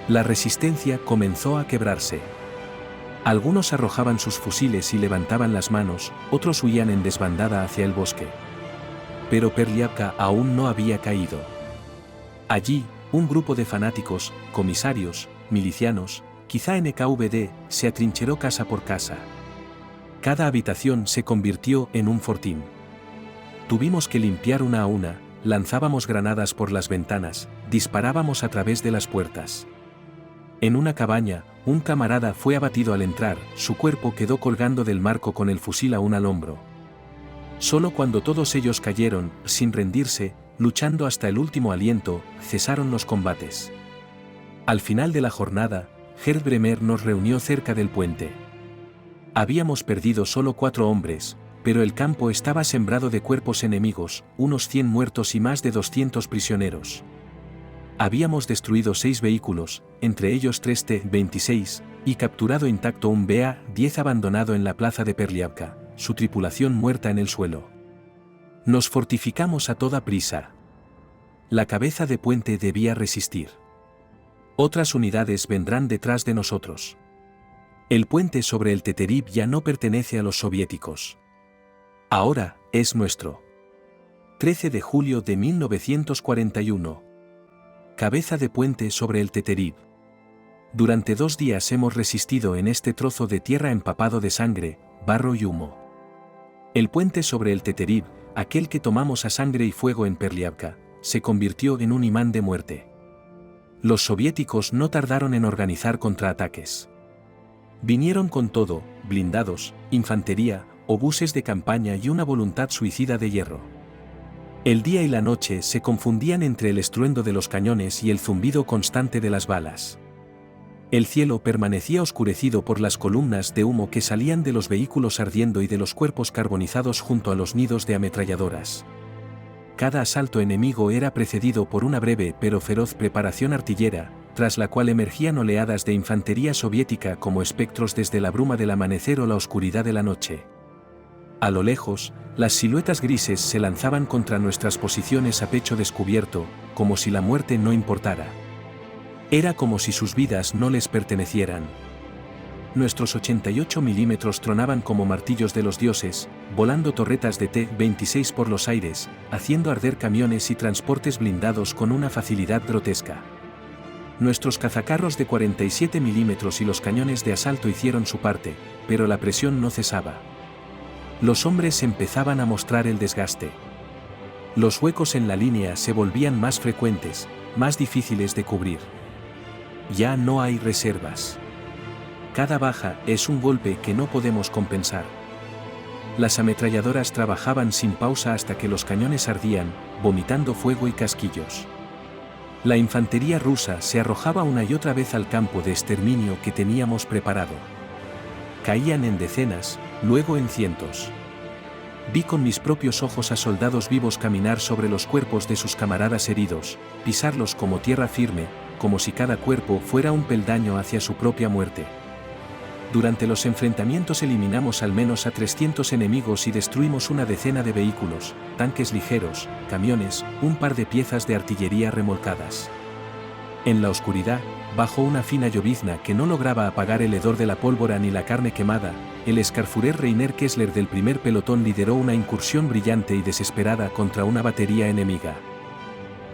La resistencia comenzó a quebrarse. Algunos arrojaban sus fusiles y levantaban las manos, otros huían en desbandada hacia el bosque. Pero Perliavka aún no había caído. Allí, un grupo de fanáticos, comisarios, milicianos, quizá NKVD, se atrincheró casa por casa. Cada habitación se convirtió en un fortín. Tuvimos que limpiar una a una, lanzábamos granadas por las ventanas, disparábamos a través de las puertas. En una cabaña, un camarada fue abatido al entrar, su cuerpo quedó colgando del marco con el fusil aún al hombro. Solo cuando todos ellos cayeron, sin rendirse, luchando hasta el último aliento, cesaron los combates. Al final de la jornada, Gerd Bremer nos reunió cerca del puente. Habíamos perdido solo 4 hombres, pero el campo estaba sembrado de cuerpos enemigos, unos 100 muertos y más de 200 prisioneros. Habíamos destruido 6 vehículos, entre ellos 3 T-26, y capturado intacto un BA-10 abandonado en la plaza de Perliavka, su tripulación muerta en el suelo. Nos fortificamos a toda prisa. La cabeza de puente debía resistir. Otras unidades vendrán detrás de nosotros. El puente sobre el Teterib ya no pertenece a los soviéticos. Ahora, es nuestro. 13 de julio de 1941. Cabeza de puente sobre el Teterib. Durante 2 días hemos resistido en este trozo de tierra empapado de sangre, barro y humo. El puente sobre el Teterib, aquel que tomamos a sangre y fuego en Perliavka, se convirtió en un imán de muerte. Los soviéticos no tardaron en organizar contraataques. Vinieron con todo, blindados, infantería, obuses de campaña y una voluntad suicida de hierro. El día y la noche se confundían entre el estruendo de los cañones y el zumbido constante de las balas. El cielo permanecía oscurecido por las columnas de humo que salían de los vehículos ardiendo y de los cuerpos carbonizados junto a los nidos de ametralladoras. Cada asalto enemigo era precedido por una breve pero feroz preparación artillera, tras la cual emergían oleadas de infantería soviética como espectros desde la bruma del amanecer o la oscuridad de la noche. A lo lejos, las siluetas grises se lanzaban contra nuestras posiciones a pecho descubierto, como si la muerte no importara. Era como si sus vidas no les pertenecieran. Nuestros 88 milímetros tronaban como martillos de los dioses, volando torretas de T-26 por los aires, haciendo arder camiones y transportes blindados con una facilidad grotesca. Nuestros cazacarros de 47 milímetros y los cañones de asalto hicieron su parte, pero la presión no cesaba. Los hombres empezaban a mostrar el desgaste. Los huecos en la línea se volvían más frecuentes, más difíciles de cubrir. Ya no hay reservas. Cada baja es un golpe que no podemos compensar. Las ametralladoras trabajaban sin pausa hasta que los cañones ardían, vomitando fuego y casquillos. La infantería rusa se arrojaba una y otra vez al campo de exterminio que teníamos preparado. Caían en decenas, luego en cientos. Vi con mis propios ojos a soldados vivos caminar sobre los cuerpos de sus camaradas heridos, pisarlos como tierra firme, como si cada cuerpo fuera un peldaño hacia su propia muerte. Durante los enfrentamientos eliminamos al menos a 300 enemigos y destruimos una decena de vehículos, tanques ligeros, camiones, un par de piezas de artillería remolcadas. En la oscuridad, bajo una fina llovizna que no lograba apagar el hedor de la pólvora ni la carne quemada, el escarfurer Reiner Kessler del primer pelotón lideró una incursión brillante y desesperada contra una batería enemiga.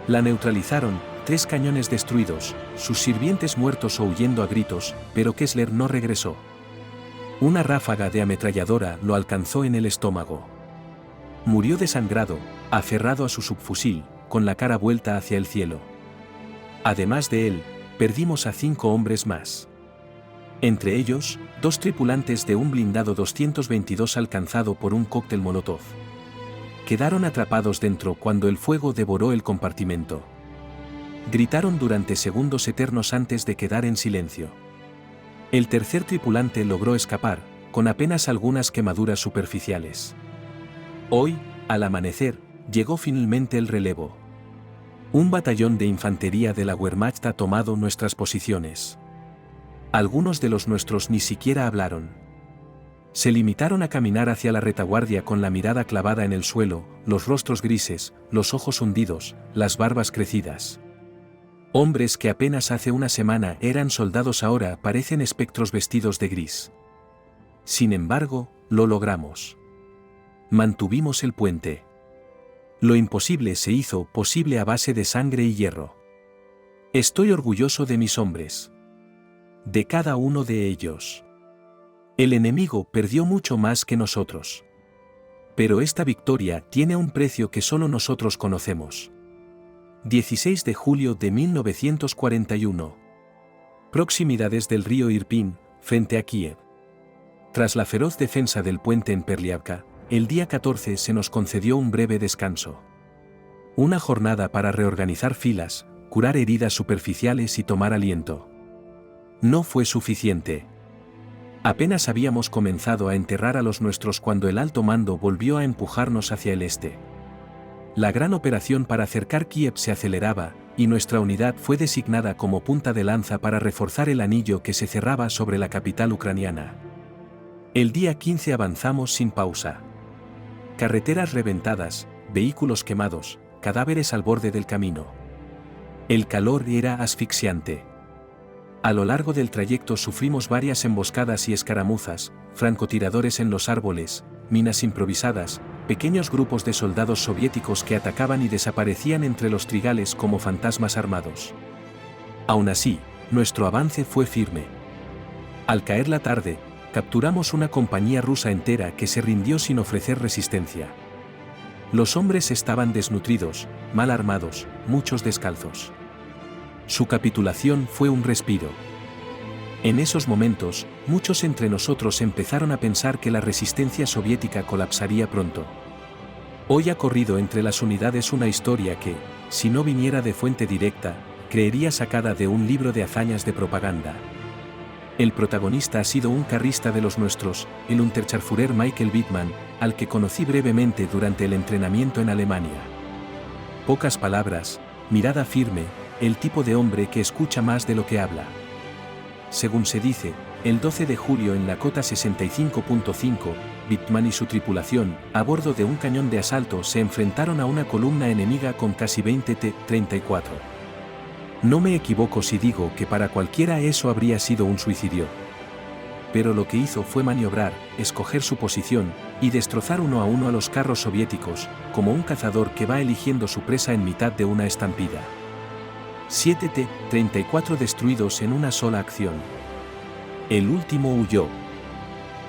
La neutralizaron, 3 cañones destruidos, sus sirvientes muertos o huyendo a gritos, pero Kessler no regresó. Una ráfaga de ametralladora lo alcanzó en el estómago. Murió desangrado, aferrado a su subfusil, con la cara vuelta hacia el cielo. Además de él, perdimos a 5 hombres más. Entre ellos, 2 tripulantes de un blindado 222 alcanzado por un cóctel molotov. Quedaron atrapados dentro cuando el fuego devoró el compartimento. Gritaron durante segundos eternos antes de quedar en silencio. El tercer tripulante logró escapar, con apenas algunas quemaduras superficiales. Hoy, al amanecer, llegó finalmente el relevo. Un batallón de infantería de la Wehrmacht ha tomado nuestras posiciones. Algunos de los nuestros ni siquiera hablaron. Se limitaron a caminar hacia la retaguardia con la mirada clavada en el suelo, los rostros grises, los ojos hundidos, las barbas crecidas. Hombres que apenas hace una semana eran soldados ahora parecen espectros vestidos de gris. Sin embargo, lo logramos. Mantuvimos el puente. Lo imposible se hizo posible a base de sangre y hierro. Estoy orgulloso de mis hombres. De cada uno de ellos. El enemigo perdió mucho más que nosotros. Pero esta victoria tiene un precio que solo nosotros conocemos. 16 de julio de 1941. Proximidades del río Irpin, frente a Kiev. Tras la feroz defensa del puente en Perliavka, el día 14 se nos concedió un breve descanso. Una jornada para reorganizar filas, curar heridas superficiales y tomar aliento. No fue suficiente. Apenas habíamos comenzado a enterrar a los nuestros cuando el alto mando volvió a empujarnos hacia el este. La gran operación para acercar Kiev se aceleraba, y nuestra unidad fue designada como punta de lanza para reforzar el anillo que se cerraba sobre la capital ucraniana. El día 15 avanzamos sin pausa. Carreteras reventadas, vehículos quemados, cadáveres al borde del camino. El calor era asfixiante. A lo largo del trayecto sufrimos varias emboscadas y escaramuzas, francotiradores en los árboles, minas improvisadas, pequeños grupos de soldados soviéticos que atacaban y desaparecían entre los trigales como fantasmas armados. Aún así, nuestro avance fue firme. Al caer la tarde, capturamos una compañía rusa entera que se rindió sin ofrecer resistencia. Los hombres estaban desnutridos, mal armados, muchos descalzos. Su capitulación fue un respiro. En esos momentos, muchos entre nosotros empezaron a pensar que la resistencia soviética colapsaría pronto. Hoy ha corrido entre las unidades una historia que, si no viniera de fuente directa, creería sacada de un libro de hazañas de propaganda. El protagonista ha sido un carrista de los nuestros, el Unterscharführer Michael Wittmann, al que conocí brevemente durante el entrenamiento en Alemania. Pocas palabras, mirada firme, el tipo de hombre que escucha más de lo que habla. Según se dice, el 12 de julio en la cota 65.5, Wittmann y su tripulación, a bordo de un cañón de asalto, se enfrentaron a una columna enemiga con casi 20 T-34. No me equivoco si digo que para cualquiera eso habría sido un suicidio. Pero lo que hizo fue maniobrar, escoger su posición, y destrozar uno a los carros soviéticos, como un cazador que va eligiendo su presa en mitad de una estampida. 7 T-34 destruidos en una sola acción. El último huyó.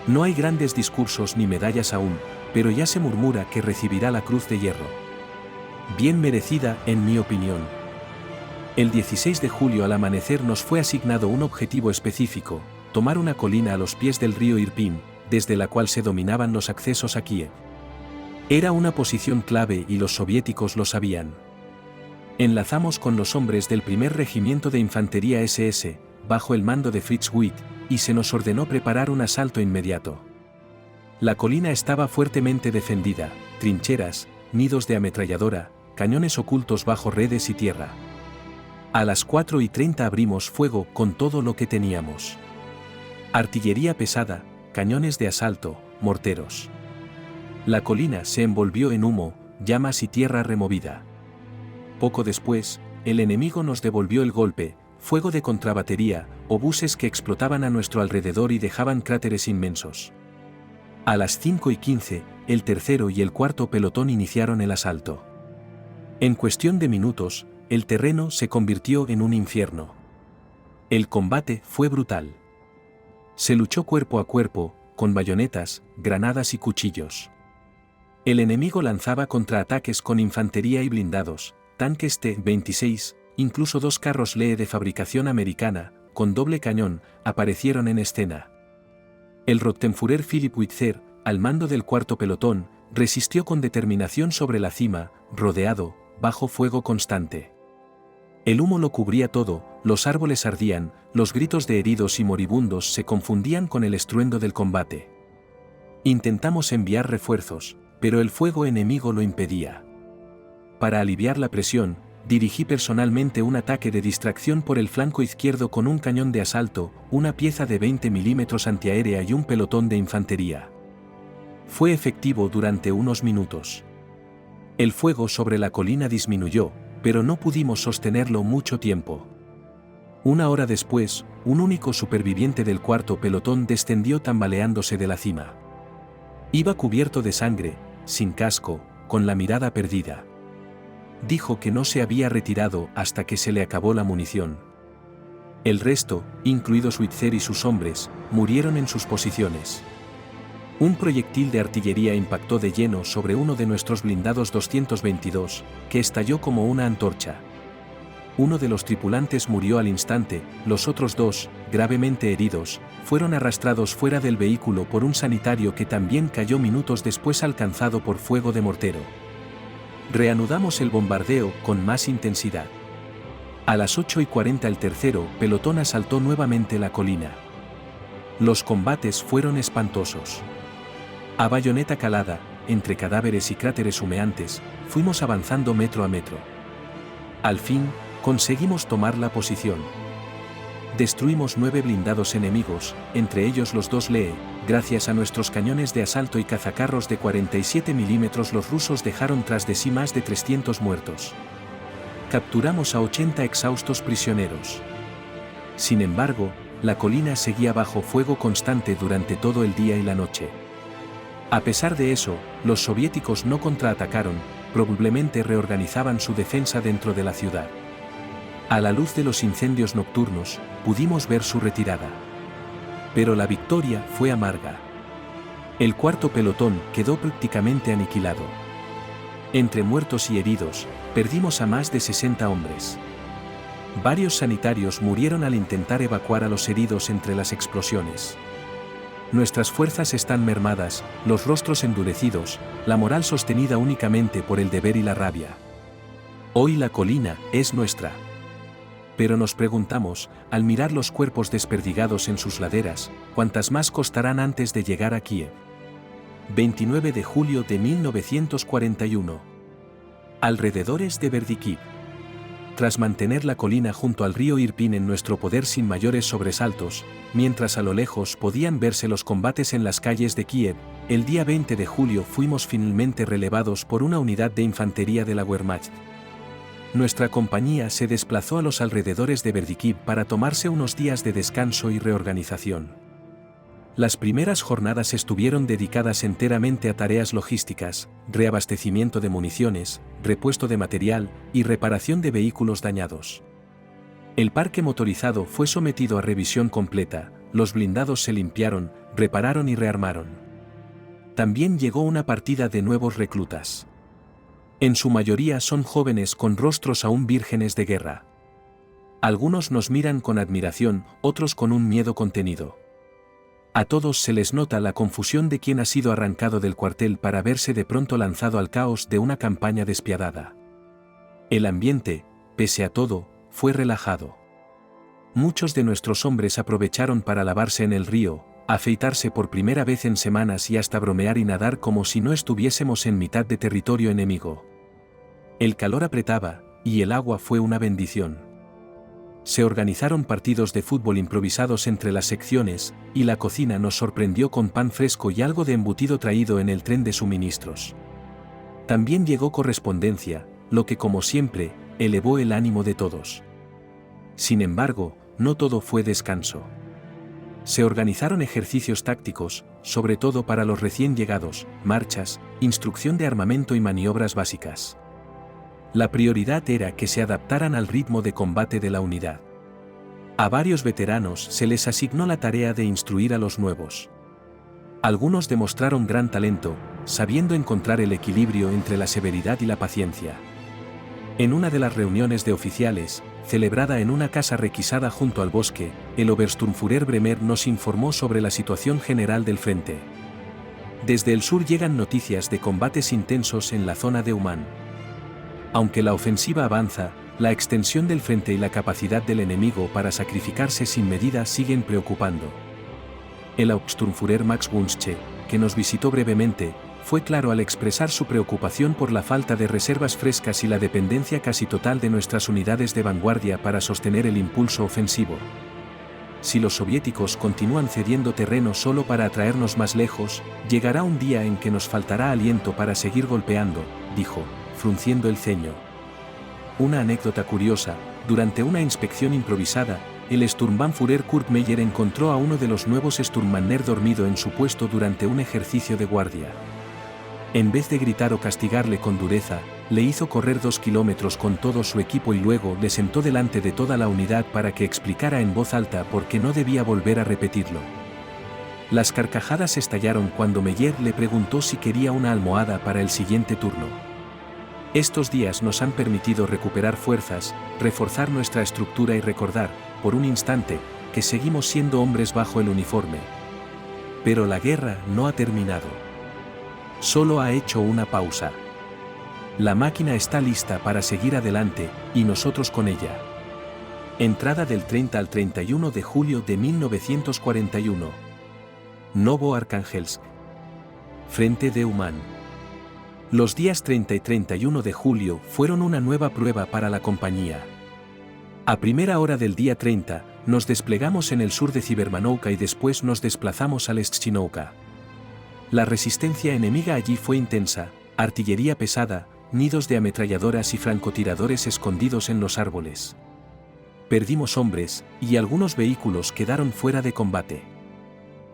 No hay grandes discursos ni medallas aún, pero ya se murmura que recibirá la Cruz de Hierro. Bien merecida, en mi opinión. El 16 de julio al amanecer nos fue asignado un objetivo específico: tomar una colina a los pies del río Irpin, desde la cual se dominaban los accesos a Kiev. Era una posición clave y los soviéticos lo sabían. Enlazamos con los hombres del primer regimiento de infantería SS, bajo el mando de Fritz Witt, y se nos ordenó preparar un asalto inmediato. La colina estaba fuertemente defendida, trincheras, nidos de ametralladora, cañones ocultos bajo redes y tierra. A las 4:30 abrimos fuego con todo lo que teníamos. Artillería pesada, cañones de asalto, morteros. La colina se envolvió en humo, llamas y tierra removida. Poco después, el enemigo nos devolvió el golpe, fuego de contrabatería, obuses que explotaban a nuestro alrededor y dejaban cráteres inmensos. A las 5:15, el tercero y el cuarto pelotón iniciaron el asalto. En cuestión de minutos, el terreno se convirtió en un infierno. El combate fue brutal. Se luchó cuerpo a cuerpo, con bayonetas, granadas y cuchillos. El enemigo lanzaba contraataques con infantería y blindados, tanques T-26, incluso 2 carros Lee de fabricación americana, con doble cañón, aparecieron en escena. El Rottenführer Philipp Witzer, al mando del cuarto pelotón, resistió con determinación sobre la cima, rodeado, bajo fuego constante. El humo lo cubría todo, los árboles ardían, los gritos de heridos y moribundos se confundían con el estruendo del combate. Intentamos enviar refuerzos, pero el fuego enemigo lo impedía. Para aliviar la presión, dirigí personalmente un ataque de distracción por el flanco izquierdo con un cañón de asalto, una pieza de 20 milímetros antiaérea y un pelotón de infantería. Fue efectivo durante unos minutos. El fuego sobre la colina disminuyó, pero no pudimos sostenerlo mucho tiempo. Una hora después, un único superviviente del cuarto pelotón descendió tambaleándose de la cima. Iba cubierto de sangre, sin casco, con la mirada perdida. Dijo que no se había retirado hasta que se le acabó la munición. El resto, incluidos Witzer y sus hombres, murieron en sus posiciones. Un proyectil de artillería impactó de lleno sobre uno de nuestros blindados 222, que estalló como una antorcha. Uno de los tripulantes murió al instante, los otros 2, gravemente heridos, fueron arrastrados fuera del vehículo por un sanitario que también cayó minutos después alcanzado por fuego de mortero. Reanudamos el bombardeo con más intensidad. A las 8:40 el tercero pelotón asaltó nuevamente la colina. Los combates fueron espantosos. A bayoneta calada, entre cadáveres y cráteres humeantes, fuimos avanzando metro a metro. Al fin, Conseguimos tomar la posición. Destruimos 9 blindados enemigos, entre ellos los 2 Lee. Gracias a nuestros cañones de asalto y cazacarros de 47 milímetros, los rusos dejaron tras de sí más de 300 muertos. Capturamos a 80 exhaustos prisioneros. Sin embargo, la colina seguía bajo fuego constante durante todo el día y la noche. A pesar de eso, los soviéticos no contraatacaron, probablemente reorganizaban su defensa dentro de la ciudad. A la luz de los incendios nocturnos, pudimos ver su retirada. Pero la victoria fue amarga. El cuarto pelotón quedó prácticamente aniquilado. Entre muertos y heridos, perdimos a más de 60 hombres. Varios sanitarios murieron al intentar evacuar a los heridos entre las explosiones. Nuestras fuerzas están mermadas, los rostros endurecidos, la moral sostenida únicamente por el deber y la rabia. Hoy la colina es nuestra. Pero nos preguntamos, al mirar los cuerpos desperdigados en sus laderas, ¿cuántas más costarán antes de llegar a Kiev? 29 de julio de 1941. Alrededores de Berdikiv. Tras mantener la colina junto al río Irpin en nuestro poder sin mayores sobresaltos, mientras a lo lejos podían verse los combates en las calles de Kiev, el día 20 de julio fuimos finalmente relevados por una unidad de infantería de la Wehrmacht. Nuestra compañía se desplazó a los alrededores de Berdikiv para tomarse unos días de descanso y reorganización. Las primeras jornadas estuvieron dedicadas enteramente a tareas logísticas, reabastecimiento de municiones, repuesto de material y reparación de vehículos dañados. El parque motorizado fue sometido a revisión completa, los blindados se limpiaron, repararon y rearmaron. También llegó una partida de nuevos reclutas. En su mayoría son jóvenes con rostros aún vírgenes de guerra. Algunos nos miran con admiración, otros con un miedo contenido. A todos se les nota la confusión de quien ha sido arrancado del cuartel para verse de pronto lanzado al caos de una campaña despiadada. El ambiente, pese a todo, fue relajado. Muchos de nuestros hombres aprovecharon para lavarse en el río, afeitarse por primera vez en semanas y hasta bromear y nadar como si no estuviésemos en mitad de territorio enemigo. El calor apretaba, y el agua fue una bendición. Se organizaron partidos de fútbol improvisados entre las secciones, y la cocina nos sorprendió con pan fresco y algo de embutido traído en el tren de suministros. También llegó correspondencia, lo que como siempre, elevó el ánimo de todos. Sin embargo, no todo fue descanso. Se organizaron ejercicios tácticos, sobre todo para los recién llegados, marchas, instrucción de armamento y maniobras básicas. La prioridad era que se adaptaran al ritmo de combate de la unidad. A varios veteranos se les asignó la tarea de instruir a los nuevos. Algunos demostraron gran talento, sabiendo encontrar el equilibrio entre la severidad y la paciencia. En una de las reuniones de oficiales, celebrada en una casa requisada junto al bosque, el Obersturmführer Bremer nos informó sobre la situación general del frente. Desde el sur llegan noticias de combates intensos en la zona de Uman. Aunque la ofensiva avanza, la extensión del frente y la capacidad del enemigo para sacrificarse sin medida siguen preocupando. El Hauptsturmführer Max Wunschel, que nos visitó brevemente, fue claro al expresar su preocupación por la falta de reservas frescas y la dependencia casi total de nuestras unidades de vanguardia para sostener el impulso ofensivo. Si los soviéticos continúan cediendo terreno solo para atraernos más lejos, llegará un día en que nos faltará aliento para seguir golpeando, dijo, frunciendo el ceño. Una anécdota curiosa, durante una inspección improvisada, el Sturmbannführer Kurt Meyer encontró a uno de los nuevos Sturmmänner dormido en su puesto durante un ejercicio de guardia. En vez de gritar o castigarle con dureza, le hizo correr 2 kilómetros con todo su equipo y luego le sentó delante de toda la unidad para que explicara en voz alta por qué no debía volver a repetirlo. Las carcajadas estallaron cuando Meyer le preguntó si quería una almohada para el siguiente turno. Estos días nos han permitido recuperar fuerzas, reforzar nuestra estructura y recordar, por un instante, que seguimos siendo hombres bajo el uniforme. Pero la guerra no ha terminado. Solo ha hecho una pausa. La máquina está lista para seguir adelante, y nosotros con ella. Entrada del 30 al 31 de julio de 1941. Novo-Archangelsk. Frente de Uman. Los días 30 y 31 de julio fueron una nueva prueba para la compañía. A primera hora del día 30, nos desplegamos en el sur de Cibermanouka y después nos desplazamos al Estchinouka. La resistencia enemiga allí fue intensa, artillería pesada, nidos de ametralladoras y francotiradores escondidos en los árboles. Perdimos hombres, y algunos vehículos quedaron fuera de combate.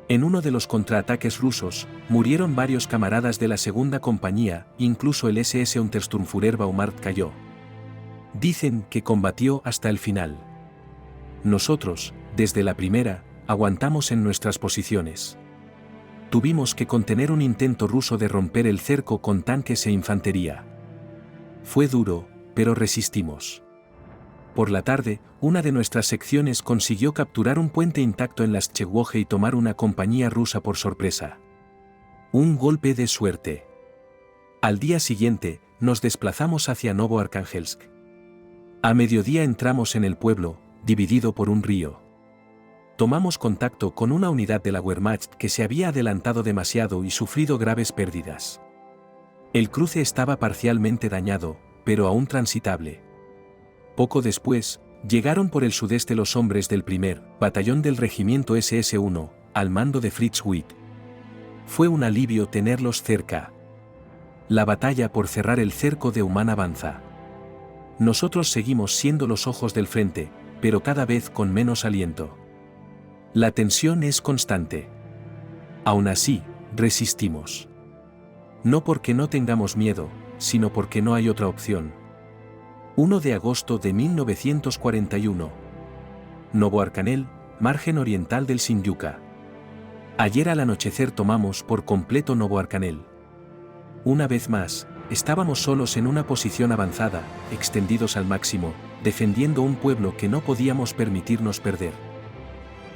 En uno de los contraataques rusos, murieron varios camaradas de la segunda compañía, incluso el SS Untersturmführer Baumart cayó. Dicen que combatió hasta el final. Nosotros, desde la primera, aguantamos en nuestras posiciones. Tuvimos que contener un intento ruso de romper el cerco con tanques e infantería. Fue duro, pero resistimos. Por la tarde, una de nuestras secciones consiguió capturar un puente intacto en las Chegwoje y tomar una compañía rusa por sorpresa. Un golpe de suerte. Al día siguiente, nos desplazamos hacia Novoarkhangelsk. A mediodía entramos en el pueblo, dividido por un río. Tomamos contacto con una unidad de la Wehrmacht que se había adelantado demasiado y sufrido graves pérdidas. El cruce estaba parcialmente dañado, pero aún transitable. Poco después, llegaron por el sudeste los hombres del primer batallón del regimiento SS-1, al mando de Fritz Witt. Fue un alivio tenerlos cerca. La batalla por cerrar el cerco de Uman avanza. Nosotros seguimos siendo los ojos del frente, pero cada vez con menos aliento. La tensión es constante. Aún así, resistimos. No porque no tengamos miedo, sino porque no hay otra opción. 1 de agosto de 1941. Novoarkanel, margen oriental del Sinyuka. Ayer al anochecer tomamos por completo Novoarkanel. Una vez más, estábamos solos en una posición avanzada, extendidos al máximo, defendiendo un pueblo que no podíamos permitirnos perder.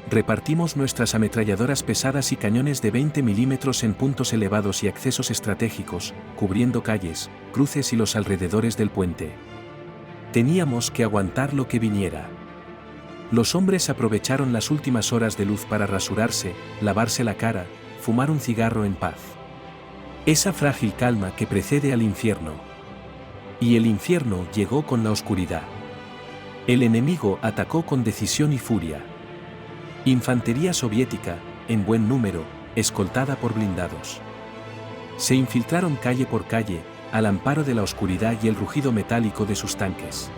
Repartimos nuestras ametralladoras pesadas y cañones de 20 milímetros en puntos elevados y accesos estratégicos, cubriendo calles, cruces y los alrededores del puente. Teníamos que aguantar lo que viniera. Los hombres aprovecharon las últimas horas de luz para rasurarse, lavarse la cara, fumar un cigarro en paz. Esa frágil calma que precede al infierno. Y el infierno llegó con la oscuridad. El enemigo atacó con decisión y furia. Infantería soviética, en buen número, escoltada por blindados. Se infiltraron calle por calle, al amparo de la oscuridad y el rugido metálico de sus tanques.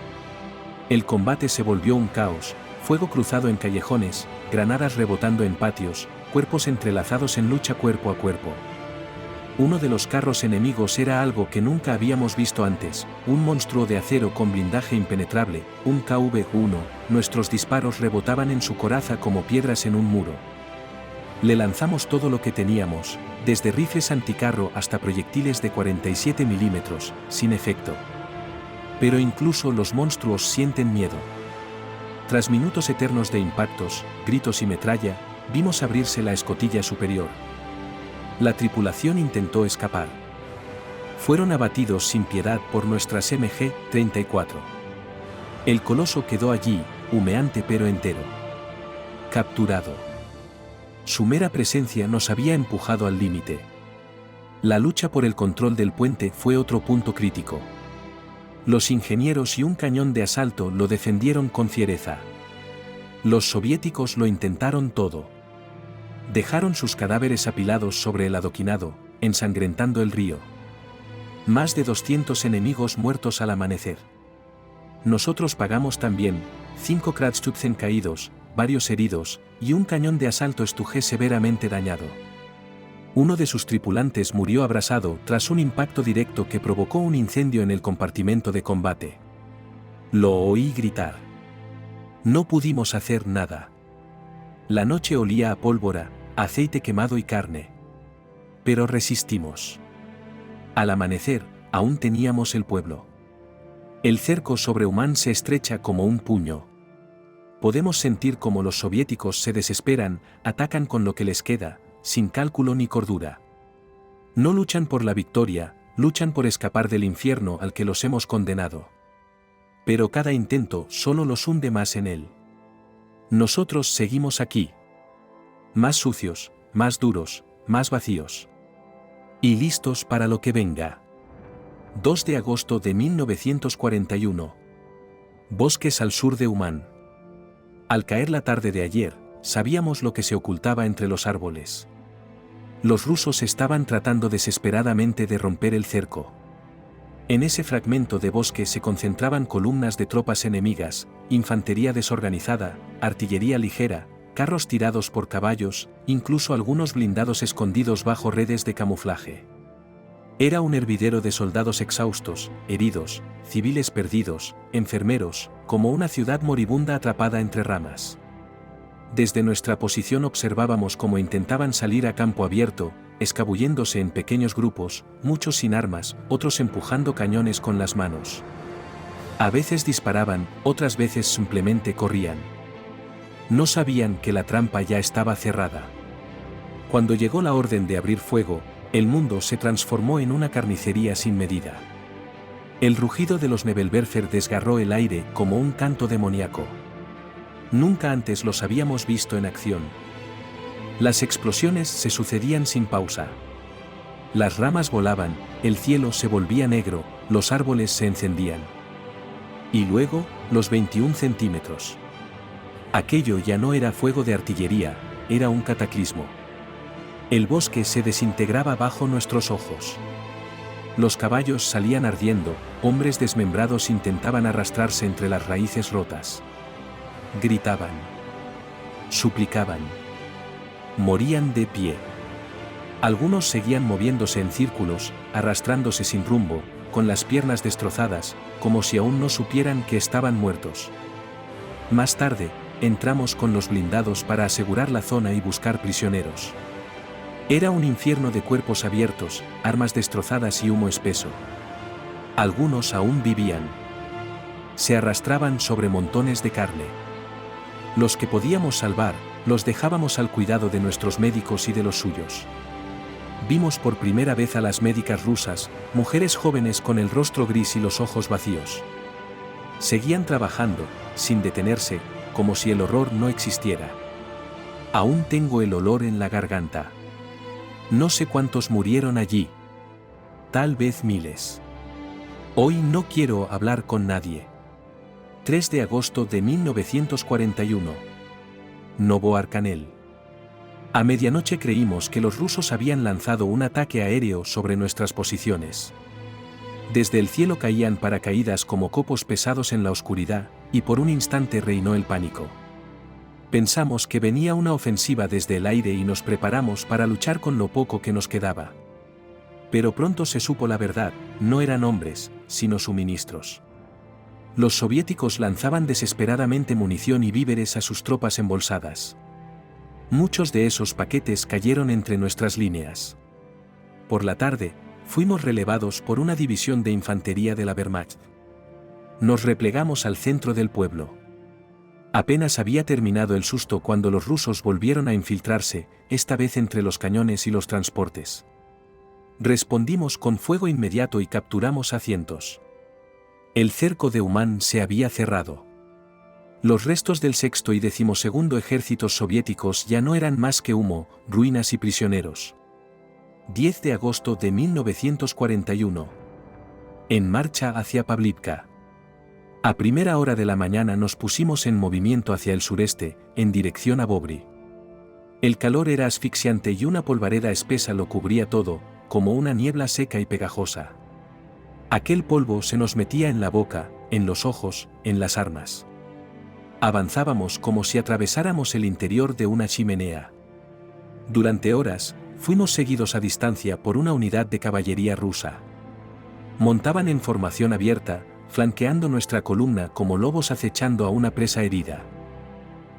El combate se volvió un caos, fuego cruzado en callejones, granadas rebotando en patios, cuerpos entrelazados en lucha cuerpo a cuerpo. Uno de los carros enemigos era algo que nunca habíamos visto antes, un monstruo de acero con blindaje impenetrable, un KV-1, nuestros disparos rebotaban en su coraza como piedras en un muro. Le lanzamos todo lo que teníamos, desde rifles anticarro hasta proyectiles de 47 milímetros, sin efecto. Pero incluso los monstruos sienten miedo. Tras minutos eternos de impactos, gritos y metralla, vimos abrirse la escotilla superior. La tripulación intentó escapar. Fueron abatidos sin piedad por nuestras MG-34. El coloso quedó allí, humeante pero entero. Capturado. Su mera presencia nos había empujado al límite. La lucha por el control del puente fue otro punto crítico. Los ingenieros y un cañón de asalto lo defendieron con fiereza. Los soviéticos lo intentaron todo. Dejaron sus cadáveres apilados sobre el adoquinado, ensangrentando el río. Más de 200 enemigos muertos al amanecer. Nosotros pagamos también, 5 Kraftstützen caídos, varios heridos, y un cañón de asalto Stug severamente dañado. Uno de sus tripulantes murió abrasado tras un impacto directo que provocó un incendio en el compartimento de combate. Lo oí gritar. No pudimos hacer nada. La noche olía a pólvora, aceite quemado y carne. Pero resistimos. Al amanecer, aún teníamos el pueblo. El cerco sobre Uman se estrecha como un puño. Podemos sentir cómo los soviéticos se desesperan, atacan con lo que les queda, sin cálculo ni cordura. No luchan por la victoria, luchan por escapar del infierno al que los hemos condenado. Pero cada intento solo los hunde más en él. Nosotros seguimos aquí. Más sucios, más duros, más vacíos. Y listos para lo que venga. 2 de agosto de 1941. Bosques al sur de Umán. Al caer la tarde de ayer, sabíamos lo que se ocultaba entre los árboles. Los rusos estaban tratando desesperadamente de romper el cerco. En ese fragmento de bosque se concentraban columnas de tropas enemigas, infantería desorganizada, artillería ligera, carros tirados por caballos, incluso algunos blindados escondidos bajo redes de camuflaje. Era un hervidero de soldados exhaustos, heridos, civiles perdidos, enfermeros, como una ciudad moribunda atrapada entre ramas. Desde nuestra posición observábamos cómo intentaban salir a campo abierto, escabulléndose en pequeños grupos, muchos sin armas, otros empujando cañones con las manos. A veces disparaban, otras veces simplemente corrían. No sabían que la trampa ya estaba cerrada. Cuando llegó la orden de abrir fuego, el mundo se transformó en una carnicería sin medida. El rugido de los Nebelwerfer desgarró el aire como un canto demoníaco. Nunca antes los habíamos visto en acción. Las explosiones se sucedían sin pausa. Las ramas volaban, el cielo se volvía negro, los árboles se encendían. Y luego, los 21 centímetros. Aquello ya no era fuego de artillería, era un cataclismo. El bosque se desintegraba bajo nuestros ojos. Los caballos salían ardiendo, hombres desmembrados intentaban arrastrarse entre las raíces rotas. Gritaban. Suplicaban. Morían de pie. Algunos seguían moviéndose en círculos, arrastrándose sin rumbo, con las piernas destrozadas, como si aún no supieran que estaban muertos. Más tarde, entramos con los blindados para asegurar la zona y buscar prisioneros. Era un infierno de cuerpos abiertos, armas destrozadas y humo espeso. Algunos aún vivían. Se arrastraban sobre montones de carne. Los que podíamos salvar, los dejábamos al cuidado de nuestros médicos y de los suyos. Vimos por primera vez a las médicas rusas, mujeres jóvenes con el rostro gris y los ojos vacíos. Seguían trabajando, sin detenerse, como si el horror no existiera. Aún tengo el olor en la garganta. No sé cuántos murieron allí. Tal vez miles. Hoy no quiero hablar con nadie. 3 de agosto de 1941. Novoarkanel. A medianoche creímos que los rusos habían lanzado un ataque aéreo sobre nuestras posiciones. Desde el cielo caían paracaídas como copos pesados en la oscuridad, y por un instante reinó el pánico. Pensamos que venía una ofensiva desde el aire y nos preparamos para luchar con lo poco que nos quedaba. Pero pronto se supo la verdad, no eran hombres, sino suministros. Los soviéticos lanzaban desesperadamente munición y víveres a sus tropas embolsadas. Muchos de esos paquetes cayeron entre nuestras líneas. Por la tarde, fuimos relevados por una división de infantería de la Wehrmacht. Nos replegamos al centro del pueblo. Apenas había terminado el susto cuando los rusos volvieron a infiltrarse, esta vez entre los cañones y los transportes. Respondimos con fuego inmediato y capturamos a cientos. El cerco de Umán se había cerrado. Los restos del sexto y 12º ejércitos soviéticos ya no eran más que humo, ruinas y prisioneros. 10 de agosto de 1941. En marcha hacia Pavlivka. A primera hora de la mañana nos pusimos en movimiento hacia el sureste, en dirección a Bobri. El calor era asfixiante y una polvareda espesa lo cubría todo, como una niebla seca y pegajosa. Aquel polvo se nos metía en la boca, en los ojos, en las armas. Avanzábamos como si atravesáramos el interior de una chimenea. Durante horas, fuimos seguidos a distancia por una unidad de caballería rusa. Montaban en formación abierta, flanqueando nuestra columna como lobos acechando a una presa herida.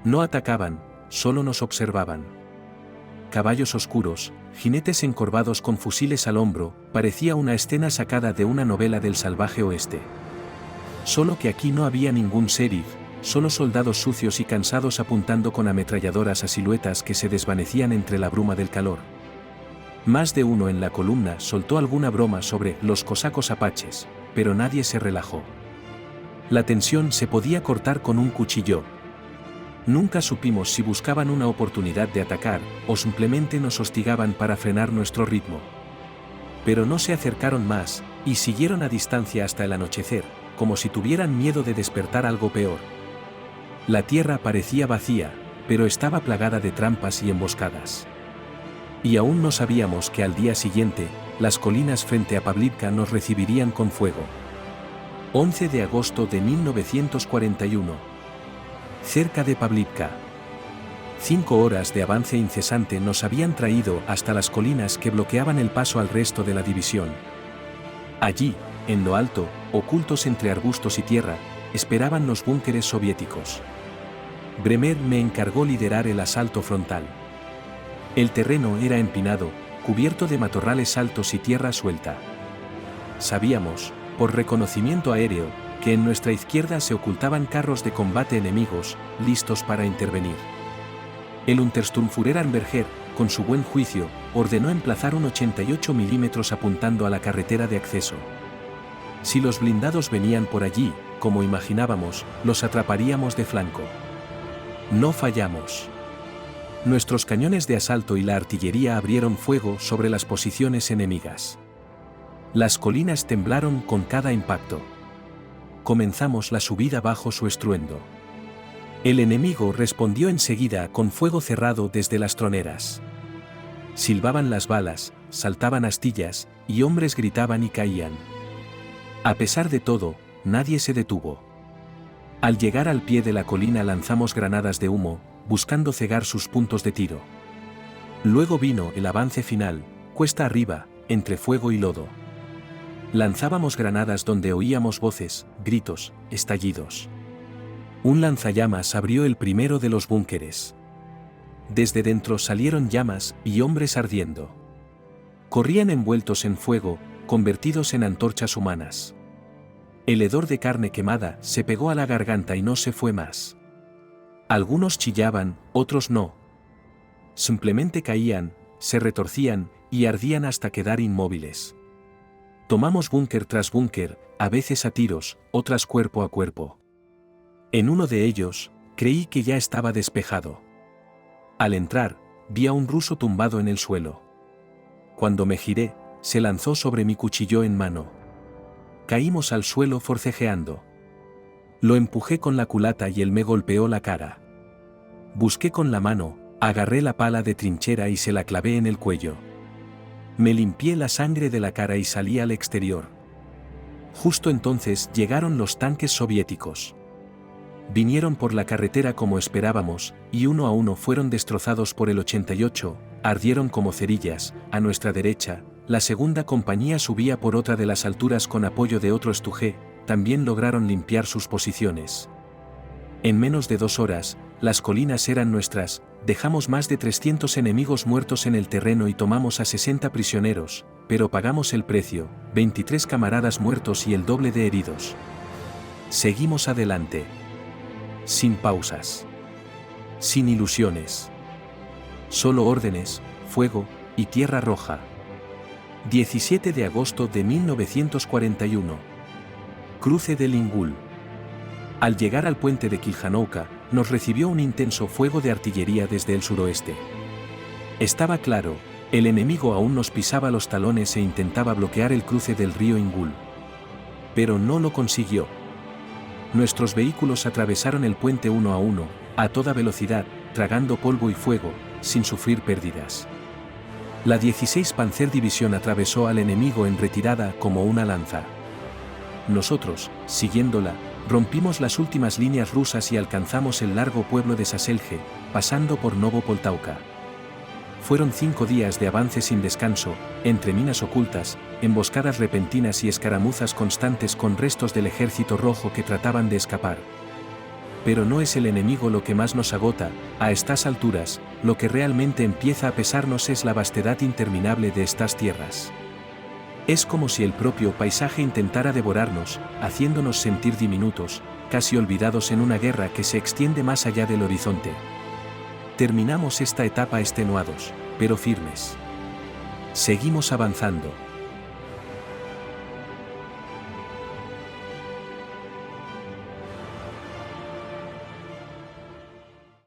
No atacaban, solo nos observaban. Caballos oscuros, jinetes encorvados con fusiles al hombro, parecía una escena sacada de una novela del salvaje oeste. Solo que aquí no había ningún sheriff, solo soldados sucios y cansados apuntando con ametralladoras a siluetas que se desvanecían entre la bruma del calor. Más de uno en la columna soltó alguna broma sobre los cosacos apaches, pero nadie se relajó. La tensión se podía cortar con un cuchillo. Nunca supimos si buscaban una oportunidad de atacar, o simplemente nos hostigaban para frenar nuestro ritmo. Pero no se acercaron más, y siguieron a distancia hasta el anochecer, como si tuvieran miedo de despertar algo peor. La tierra parecía vacía, pero estaba plagada de trampas y emboscadas. Y aún no sabíamos que al día siguiente, las colinas frente a Pavlivka nos recibirían con fuego. 11 de agosto de 1941. Cerca de Pavlivka. 5 horas de avance incesante nos habían traído hasta las colinas que bloqueaban el paso al resto de la división. Allí, en lo alto, ocultos entre arbustos y tierra, esperaban los búnkeres soviéticos. Bremer me encargó liderar el asalto frontal. El terreno era empinado, cubierto de matorrales altos y tierra suelta. Sabíamos, por reconocimiento aéreo, que en nuestra izquierda se ocultaban carros de combate enemigos, listos para intervenir. El Untersturmführer Armberger, con su buen juicio, ordenó emplazar un 88 mm apuntando a la carretera de acceso. Si los blindados venían por allí, como imaginábamos, los atraparíamos de flanco. No fallamos. Nuestros cañones de asalto y la artillería abrieron fuego sobre las posiciones enemigas. Las colinas temblaron con cada impacto. Comenzamos la subida bajo su estruendo. El enemigo respondió enseguida con fuego cerrado desde las troneras. Silbaban las balas, saltaban astillas, y hombres gritaban y caían. A pesar de todo, nadie se detuvo. Al llegar al pie de la colina lanzamos granadas de humo, buscando cegar sus puntos de tiro. Luego vino el avance final, cuesta arriba, entre fuego y lodo. Lanzábamos granadas donde oíamos voces, gritos, estallidos. Un lanzallamas abrió el primero de los búnkeres. Desde dentro salieron llamas y hombres ardiendo. Corrían envueltos en fuego, convertidos en antorchas humanas. El hedor de carne quemada se pegó a la garganta y no se fue más. Algunos chillaban, otros no. Simplemente caían, se retorcían y ardían hasta quedar inmóviles. Tomamos búnker tras búnker, a veces a tiros, otras cuerpo a cuerpo. En uno de ellos, creí que ya estaba despejado. Al entrar, vi a un ruso tumbado en el suelo. Cuando me giré, se lanzó sobre mi cuchillo en mano. Caímos al suelo forcejeando. Lo empujé con la culata y él me golpeó la cara. Busqué con la mano, agarré la pala de trinchera y se la clavé en el cuello. Me limpié la sangre de la cara y salí al exterior. Justo entonces llegaron los tanques soviéticos. Vinieron por la carretera como esperábamos, y uno a uno fueron destrozados por el 88, ardieron como cerillas. A nuestra derecha, la segunda compañía subía por otra de las alturas con apoyo de otro Stug, también lograron limpiar sus posiciones. En menos de 2 horas, las colinas eran nuestras, dejamos más de 300 enemigos muertos en el terreno y tomamos a 60 prisioneros, pero pagamos el precio, 23 camaradas muertos y el doble de heridos. Seguimos adelante. Sin pausas. Sin ilusiones. Solo órdenes, fuego y tierra roja. 17 de agosto de 1941. Cruce del Ingul. Al llegar al puente de Kiljanouka, nos recibió un intenso fuego de artillería desde el suroeste. Estaba claro, el enemigo aún nos pisaba los talones e intentaba bloquear el cruce del río Ingul. Pero no lo consiguió. Nuestros vehículos atravesaron el puente uno a uno, a toda velocidad, tragando polvo y fuego, sin sufrir pérdidas. La 16 Panzerdivisión atravesó al enemigo en retirada como una lanza. Nosotros, siguiéndola, rompimos las últimas líneas rusas y alcanzamos el largo pueblo de Saselje, pasando por Novopoltauka. Fueron 5 días de avance sin descanso, entre minas ocultas, emboscadas repentinas y escaramuzas constantes con restos del ejército rojo que trataban de escapar. Pero no es el enemigo lo que más nos agota, a estas alturas, lo que realmente empieza a pesarnos es la vastedad interminable de estas tierras. Es como si el propio paisaje intentara devorarnos, haciéndonos sentir diminutos, casi olvidados en una guerra que se extiende más allá del horizonte. Terminamos esta etapa extenuados, pero firmes. Seguimos avanzando.